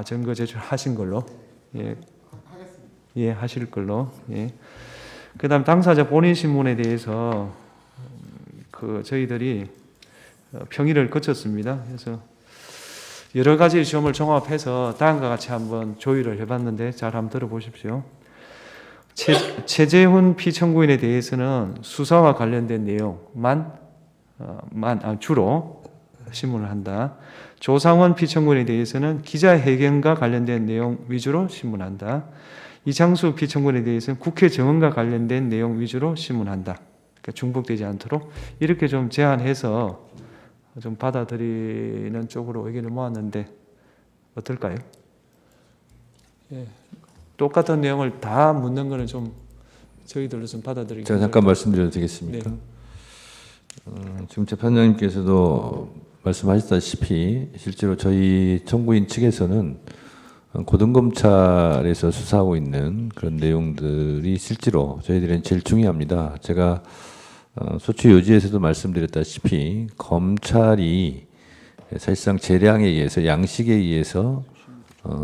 증거 제출하신 걸로? 예. 예, 하실 걸로. 예. 그다음 당사자 본인 신문에 대해서 저희들이 평의를 거쳤습니다. 그래서 여러 가지 점을 종합해서 다음과 같이 한번 조율을 해봤는데 잘 한번 들어보십시오. 최재훈 피청구인에 대해서는 수사와 관련된 내용만 주로 신문을 한다. 조상원 피청구인에 대해서는 기자회견과 관련된 내용 위주로 신문한다. 이창수 피청구인에 대해서는 국회 정언과 관련된 내용 위주로 신문한다. 그러니까 중복되지 않도록 이렇게 좀 제한해서 좀 받아들이는 쪽으로 의견을 모았는데 어떨까요? 예. 똑같은 내용을 다 묻는 거는 좀 저희들로 좀 받아들이기 제가 잠깐 말씀드려도 되겠습니까? 네. 지금 재판장님께서도 말씀하셨다시피 실제로 저희 청구인 측에서는 고등검찰에서 수사하고 있는 그런 내용들이 실제로 저희들은 제일 중요합니다. 제가 소추 요지에서도 말씀드렸다시피 검찰이 사실상 재량에 의해서 양식에 의해서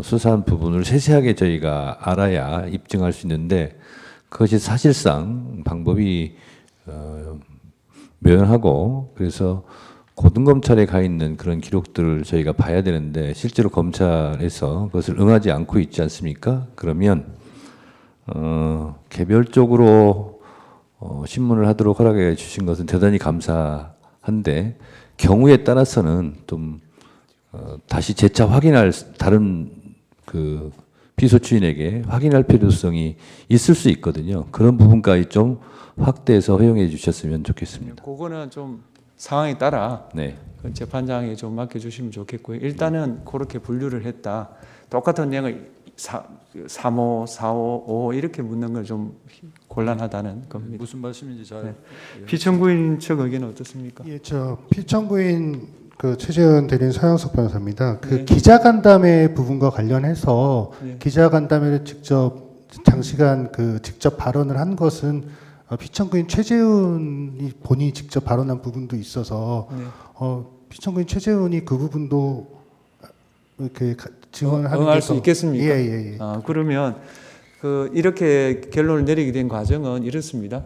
수사한 부분을 세세하게 저희가 알아야 입증할 수 있는데 그것이 사실상 방법이 묘연하고 그래서 고등검찰에 가 있는 그런 기록들을 저희가 봐야 되는데 실제로 검찰에서 그것을 응하지 않고 있지 않습니까? 그러면 개별적으로 신문을 하도록 허락해 주신 것은 대단히 감사한데 경우에 따라서는 좀 다시 재차 확인할 다른 그 피소추인에게 확인할 필요성이 있을 수 있거든요. 그런 부분까지 좀 확대해서 허용해 주셨으면 좋겠습니다. 그거는 좀 상황에 따라 네. 재판장이 좀 맡겨주시면 좋겠고요. 일단은 그렇게 분류를 했다. 똑같은 내용을 3호, 4호, 5 이렇게 묻는 건 좀 곤란하다는 겁니다. 무슨 말씀인지 잘 피청구인 측 의견은 어떻습니까? 예, 저 피청구인 최재현 대리인 서영석 변호사입니다. 네. 기자간담회 부분과 관련해서 네. 기자간담회를 장시간 직접 발언을 한 것은 피청구인 최재훈이 본인이 직접 발언한 부분도 있어서 네. 피청구인 최재훈이 그 부분도 이렇게 증언하는 응할 수 있겠습니까? 예. 그러면 이렇게 결론을 내리게 된 과정은 이렇습니다.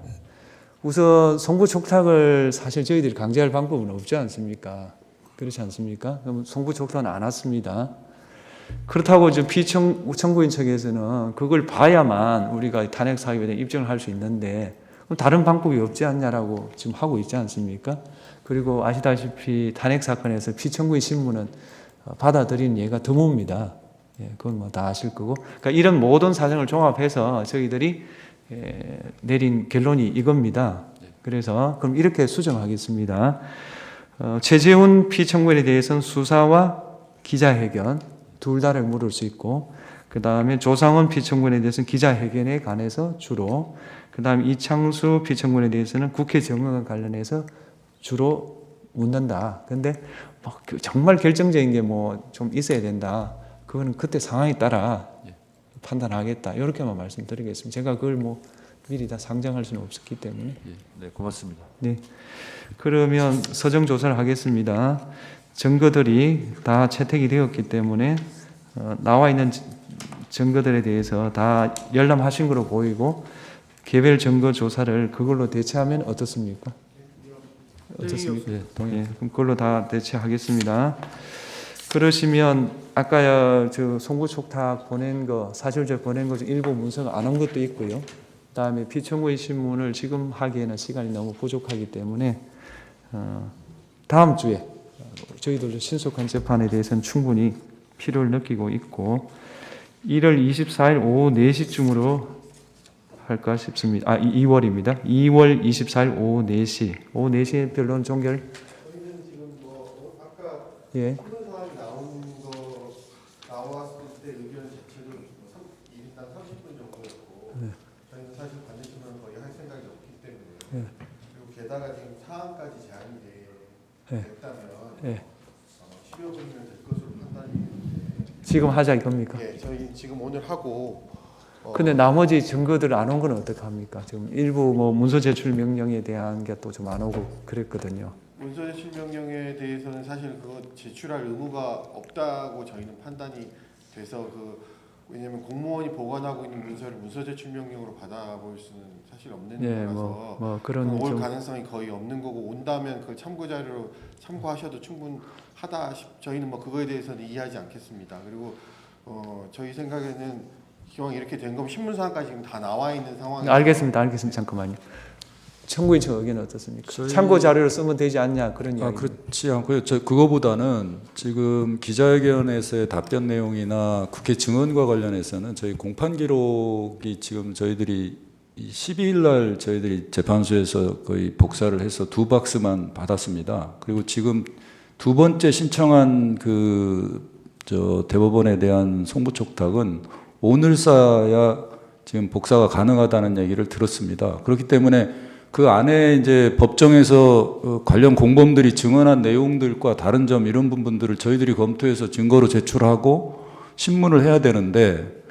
우선 송부 촉탁을 사실 저희들이 강제할 방법은 없지 않습니까? 그렇지 않습니까? 그럼 송부 촉탁은 안 왔습니다. 그렇다고 이제 피청구인 측에서는 그걸 봐야만 우리가 탄핵 사유에 대한 입증을 할 수 있는데 그럼 다른 방법이 없지 않냐라고 지금 하고 있지 않습니까? 그리고 아시다시피 탄핵 사건에서 피청구인 신문은 받아들이는 예가 드뭅니다. 예, 그건 뭐 다 아실 거고. 그러니까 이런 모든 사정을 종합해서 저희들이 내린 결론이 이겁니다. 그래서 그럼 이렇게 수정하겠습니다. 최재훈 피청구인에 대해서는 수사와 기자회견 둘 다를 물을 수 있고, 그 다음에 조상원 피청구인에 대해서는 기자회견에 관해서 주로, 그 다음에 이창수 피청구인에 대해서는 국회 정언과 관련해서 주로 묻는다. 근데 정말 결정적인 게 뭐 좀 있어야 된다. 그거는 그때 상황에 따라 판단하겠다. 이렇게만 말씀드리겠습니다. 제가 그걸 뭐 미리 다 상정할 수는 없었기 때문에. 네, 고맙습니다. 네. 그러면 서정 조사를 하겠습니다. 증거들이 다 채택이 되었기 때문에 나와 있는 증거들에 대해서 다 열람하신 거로 보이고 개별 증거 조사를 그걸로 대체하면 어떻습니까? 어떻습니까? 예, 그럼 그걸로 다 대체하겠습니다. 그러시면 아까 저 송부촉탁 보낸 거 사실적 보낸 거 중 일부 문서가 안 온 것도 있고요. 그다음에 피청구인 신문을 지금 하기에는 시간이 너무 부족하기 때문에 다음 주에 저희들도 신속한 재판에 대해서는 충분히 필요를 느끼고 있고 1월 24일 오후 4시쯤으로 할까 싶습니다. 2월입니다. 2월 24일 오후 4시. 오후 4시에 변론 종결. 저희는 지금 뭐 아까 예. 신문 사항이 나왔을 때 의견 자체도 1인당 30분 정도였고 저희는 사실 관제신문을 거의 할 생각이 없기 때문에 그리고 게다가 지금 사안까지 제한이 됐다면 예. 10여 분이면 될 것으로 판단이 되는데 지금 하자 이겁니까? 예, 저희 지금 오늘 하고 근데 나머지 증거들 안 온 건 어떡합니까? 지금 일부 뭐 문서 제출 명령에 대한 게 또 좀 안 오고 그랬거든요. 문서 제출 명령에 대해서는 사실 그거 제출할 의무가 없다고 저희는 판단이 돼서 왜냐하면 공무원이 보관하고 있는 문서를 문서 제출 명령으로 받아볼 수는 사실 없는 예, 거라서 뭐 그런 올 좀 가능성이 거의 없는 거고 온다면 그 참고 자료로 참고하셔도 충분하다. 저희는 뭐 그거에 대해서는 이해하지 않겠습니다. 그리고 저희 생각에는 기왕 이렇게 된 거면 신문사항까지 지금 다 나와 있는 상황이 알겠습니다. 잠깐만요. 청구인 측 의견은 어떻습니까? 참고 자료를 쓰면 되지 않냐 그런 이야기. 그렇지 않고요. 그거보다는 지금 기자회견에서의 답변 내용이나 국회 증언과 관련해서는 저희 공판 기록이 지금 저희들이 12일 날 저희들이 재판소에서 거의 복사를 해서 2박스만 받았습니다. 그리고 지금 두 번째 신청한 대법원에 대한 송부촉탁은 오늘서야 지금 복사가 가능하다는 얘기를 들었습니다. 그렇기 때문에 그 안에 이제 법정에서 관련 공범들이 증언한 내용들과 다른 점 이런 부분들을 저희들이 검토해서 증거로 제출하고 신문을 해야 되는데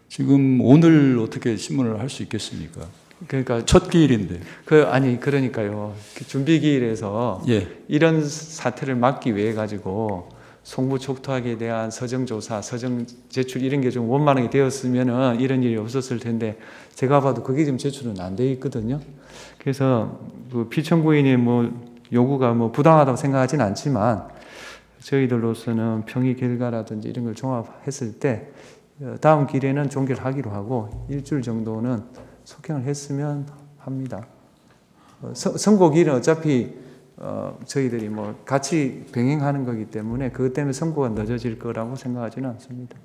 지금 오늘 어떻게 신문을 할 수 있겠습니까? 그러니까 첫 기일인데. 그러니까요. 준비 기일에서 예. 이런 사태를 막기 위해 가지고 송부촉탁에 대한 서정조사, 서정 제출 이런 게 좀 원만하게 되었으면은 이런 일이 없었을 텐데 제가 봐도 그게 지금 제출은 안 돼 있거든요. 그래서 그 피청구인의 뭐 요구가 뭐 부당하다고 생각하지는 않지만 저희들로서는 평의 결과라든지 이런 걸 종합했을 때 다음 기일에는 종결하기로 하고 일주일 정도는 속행을 했으면 합니다. 선고기일은 어차피 저희들이 뭐 같이 병행하는 거기 때문에 그것 때문에 선고가 늦어질 거라고 생각하지는 않습니다.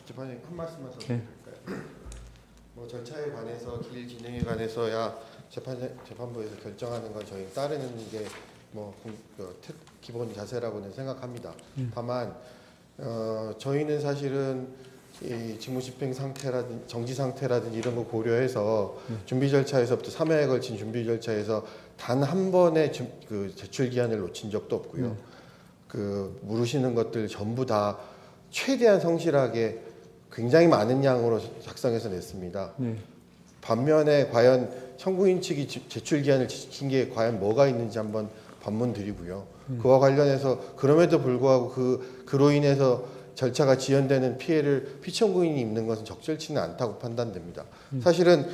재판장님 한 말씀만 더 네. 드릴까요? 뭐 절차에 관해서 길 진행에 관해서야 재판부에서 결정하는 건 저희 따르는 게 뭐 기본 자세라고는 생각합니다. 다만 저희는 사실은 이 직무집행 상태라든지 정지 상태라든지 이런 거 고려해서 준비 절차에서부터 3회에 걸친 준비 절차에서 단 한 번의 그 제출 기한을 놓친 적도 없고요. 물으시는 것들 전부 다 최대한 성실하게 굉장히 많은 양으로 작성해서 냈습니다. 네. 반면에 과연 청구인 측이 제출 기한을 지킨 게 과연 뭐가 있는지 한번 반문 드리고요. 그와 관련해서 그럼에도 불구하고 그로 인해서 절차가 지연되는 피해를 피청구인이 입는 것은 적절치는 않다고 판단됩니다. 사실은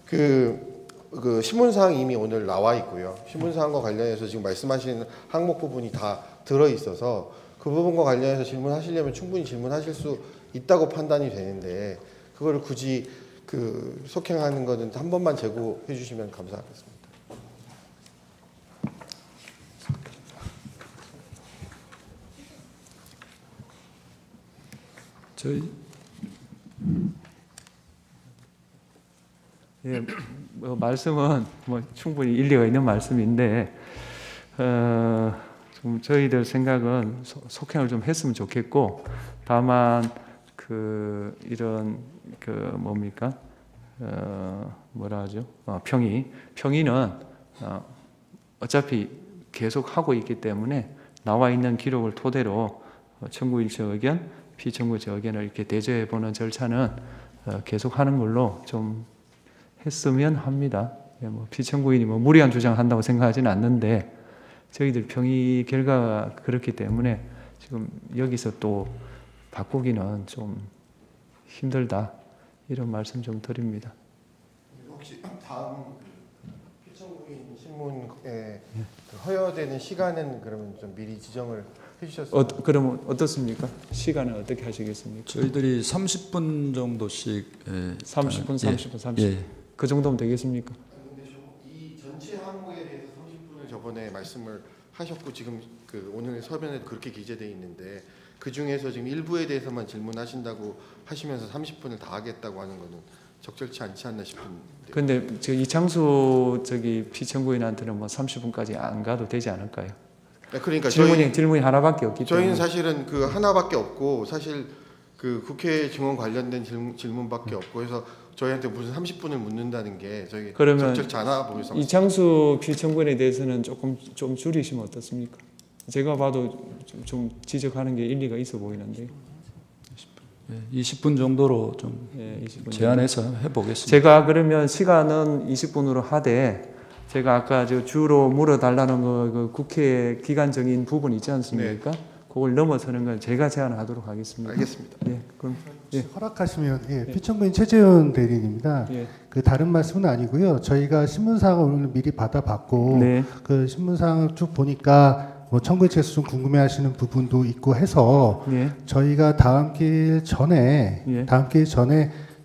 그 신문사항이 이미 오늘 나와 있고요. 신문사항과 관련해서 지금 말씀하시는 항목 부분이 다 들어 있어서 그 부분과 관련해서 질문하시려면 충분히 질문하실 수 있다고 판단이 되는데 그거를 굳이 속행하는 거는 한 번만 제고해 주시면 감사하겠습니다. 예, 뭐 말씀은 뭐 충분히 일리가 있는 말씀인데 좀 저희들 생각은 속행을 좀 했으면 좋겠고 다만 이런 뭡니까 뭐라 하죠? 평의는 어차피 계속 하고 있기 때문에 나와 있는 기록을 토대로 청구인측 의견, 피청구인측 의견을 이렇게 대조해 보는 절차는 계속 하는 걸로 좀 했으면 합니다. 뭐 피청구인이 뭐 무리한 주장한다고 생각하지는 않는데 저희들 평의 결과가 그렇기 때문에 지금 여기서 또 바꾸기는 좀 힘들다 이런 말씀 좀 드립니다. 혹시 다음 피청구인 신문에 허여되는 시간은 그러면 좀 미리 지정을 해주셨어요. 그러면 어떻습니까? 시간은 어떻게 하시겠습니까? 저희들이 30분 정도씩 30분, 30분, 30분. 예. 그 정도면 되겠습니까? 이 전체 항목에 대해서 30분을 저번에 말씀을 하셨고 지금 그 오늘 서면에 그렇게 기재돼 있는데 그 중에서 지금 일부에 대해서만 질문하신다고 하시면서 30분을 다 하겠다고 하는 거는 적절치 않지 않나 싶은데. 근데 저 이창수 피청구인한테는 뭐 30분까지 안 가도 되지 않을까요? 네, 그러니까 질문이 하나밖에 없기 때문에. 저희는 사실은 그 하나밖에 없고 사실 그 국회 증언 관련된 질문밖에 없고 해서 저희한테 무슨 30분을 묻는다는 게 저희 그러면 적절치 않아 보여서. 이창수 피청구인에 대해서는 좀 줄이시면 어떻습니까? 제가 봐도 좀 지적하는 게 일리가 있어 보이는데. 20분 정도로 좀 20분 제한해서 해보겠습니다. 제가 그러면 시간은 20분으로 하되 제가 아까 저 주로 물어달라는 그 국회 기간적인 부분 있지 않습니까? 그걸 넘어서는 건 제가 제안하도록 하겠습니다. 알겠습니다. 예, 그럼 허락하시면 피청구인 최재현 대리인입니다. 예. 그 다른 말씀은 아니고요. 저희가 신문사항을 오늘 미리 받아봤고 네. 그 신문사항을 쭉 보니까 뭐 청구인 측에서 좀 궁금해하시는 부분도 있고 해서 예. 저희가 다음 기일 전에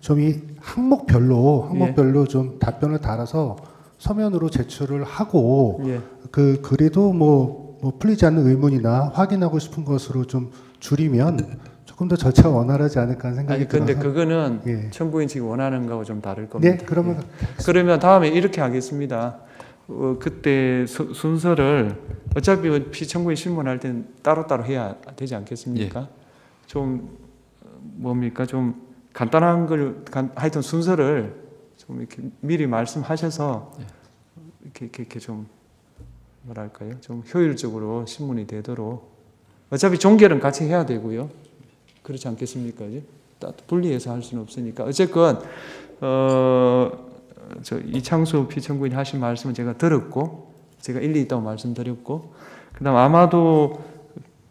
좀 이 항목별로 좀 답변을 달아서 서면으로 제출을 하고 예. 그 그래도 뭐 풀리지 않는 의문이나 확인하고 싶은 것으로 좀 줄이면 조금 더 절차가 원활하지 않을까 하는 생각이 아니 근데 들어서 그거는 예. 청구인 측이 원하는 거하고 좀 다를 겁니다. 네, 그러면 그러면 다음에 이렇게 하겠습니다. 그때 순서를 어차피 피청구인 신문할 때는 따로따로 해야 되지 않겠습니까? 좀 뭡니까 좀 간단한 걸 하여튼 순서를 좀 이렇게 미리 말씀하셔서 이렇게 좀 뭐랄까요? 좀 효율적으로 신문이 되도록 어차피 종결은 같이 해야 되고요. 그렇지 않겠습니까? 이제 분리해서 할 수는 없으니까 어쨌건 저 이창수 피청구인 하신 말씀은 제가 들었고 제가 일리 있다고 말씀드렸고 그다음 아마도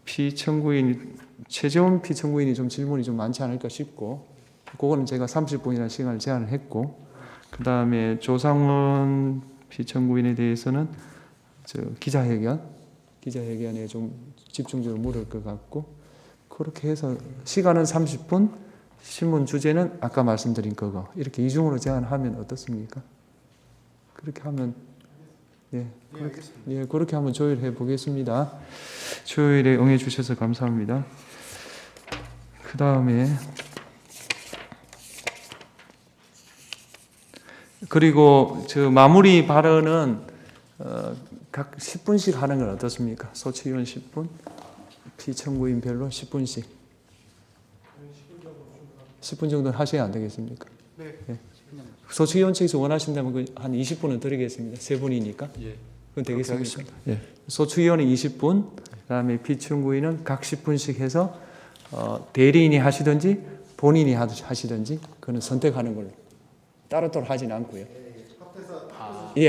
피청구인 최재원 피청구인이 좀 질문이 좀 많지 않을까 싶고 그거는 제가 30분이라는 시간을 제한을 했고 그다음에 조상원 피청구인에 대해서는 저 기자회견에 좀 집중적으로 물을 것 같고 그렇게 해서 시간은 30분 신문 주제는 아까 말씀드린 그거 이렇게 이중으로 제한하면 어떻습니까? 그렇게 하면 그렇게 한번 조율해 보겠습니다. 조율에 응해 주셔서 감사합니다. 그 다음에 그리고 저 마무리 발언은 각 10분씩 하는 건 어떻습니까? 소치위원 10분, 피청구인별로 10분씩. 10분 정도는 하셔야 안 되겠습니까? 네. 소치위원 측에서 원하신다면 한 20분은 드리겠습니다. 세 분이니까. 예. 그건 되겠습니까? 예. 소치위원은 20분, 그다음에 피청구인은 각 10분씩 해서 대리인이 하시든지 본인이 하시든지 그는 선택하는 걸로 따로따로 하진 않고요.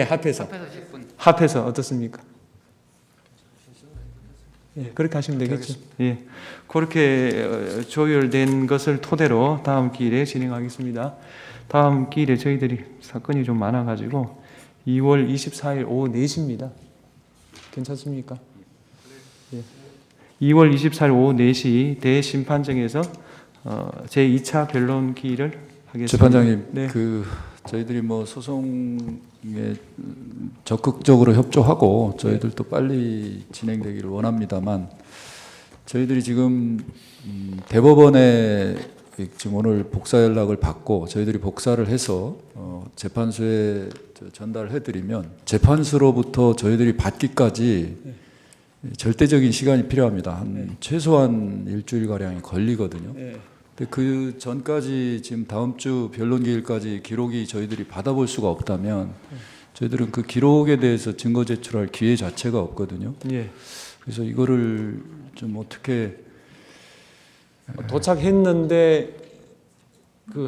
합해서 10분. 합해서 어떻습니까? 그렇게 하시면 되겠죠. 그렇게 조율된 것을 토대로 다음 기일에 진행하겠습니다. 다음 기일에 저희들이 사건이 좀 많아가지고 2월 24일 오후 4시입니다. 괜찮습니까? 2월 24일 오후 4시 대심판정에서 제2차 변론 기일을 하겠습니다. 재판장님, 네. 저희들이 뭐 소송에 적극적으로 협조하고 저희들도 빨리 진행되기를 원합니다만 저희들이 지금 대법원에 지금 오늘 복사 연락을 받고 저희들이 복사를 해서 재판소에 전달해드리면 재판소로부터 저희들이 받기까지 절대적인 시간이 필요합니다. 최소한 일주일 가량이 걸리거든요. 근데 그 전까지 지금 다음 주 변론 기일까지 기록이 저희들이 받아볼 수가 없다면 저희들은 그 기록에 대해서 증거 제출할 기회 자체가 없거든요. 그래서 이거를 좀 어떻게 도착했는데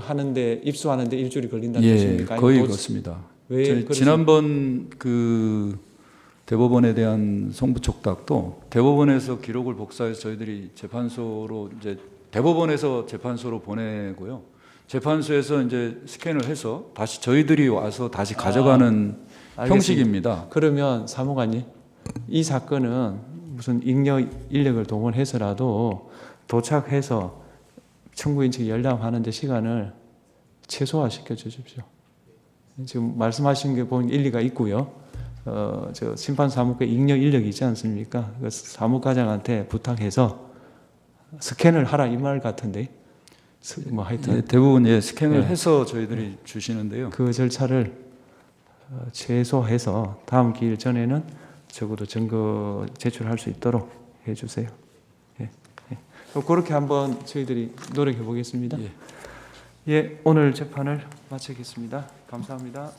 하는데 입수하는데 일주일이 걸린다는 뜻입니까? 거의 그렇습니다. 지난번 그 대법원에 대한 송부촉탁도 대법원에서 기록을 복사해서 저희들이 재판소로 이제 대법원에서 재판소로 보내고요. 재판소에서 이제 스캔을 해서 다시 저희들이 와서 다시 가져가는 형식입니다. 그러면 사무관님, 이 사건은 무슨 잉여 인력을 동원해서라도 도착해서 청구인 측 열람하는데 시간을 최소화시켜 주십시오. 지금 말씀하신 게 보면 일리가 있고요. 저 심판 사무과 잉여 인력이 있지 않습니까? 그 사무과장한테 부탁해서 스캔을 하라 이 말 같은데, 뭐 하여튼 예, 대부분 스캔을 예. 해서 저희들이 주시는데요. 그 절차를 최소해서 다음 기일 전에는 적어도 증거 제출할 수 있도록 해주세요. 예. 예. 그렇게 한번 저희들이 노력해 보겠습니다. 예. 예, 오늘 재판을 마치겠습니다. 감사합니다.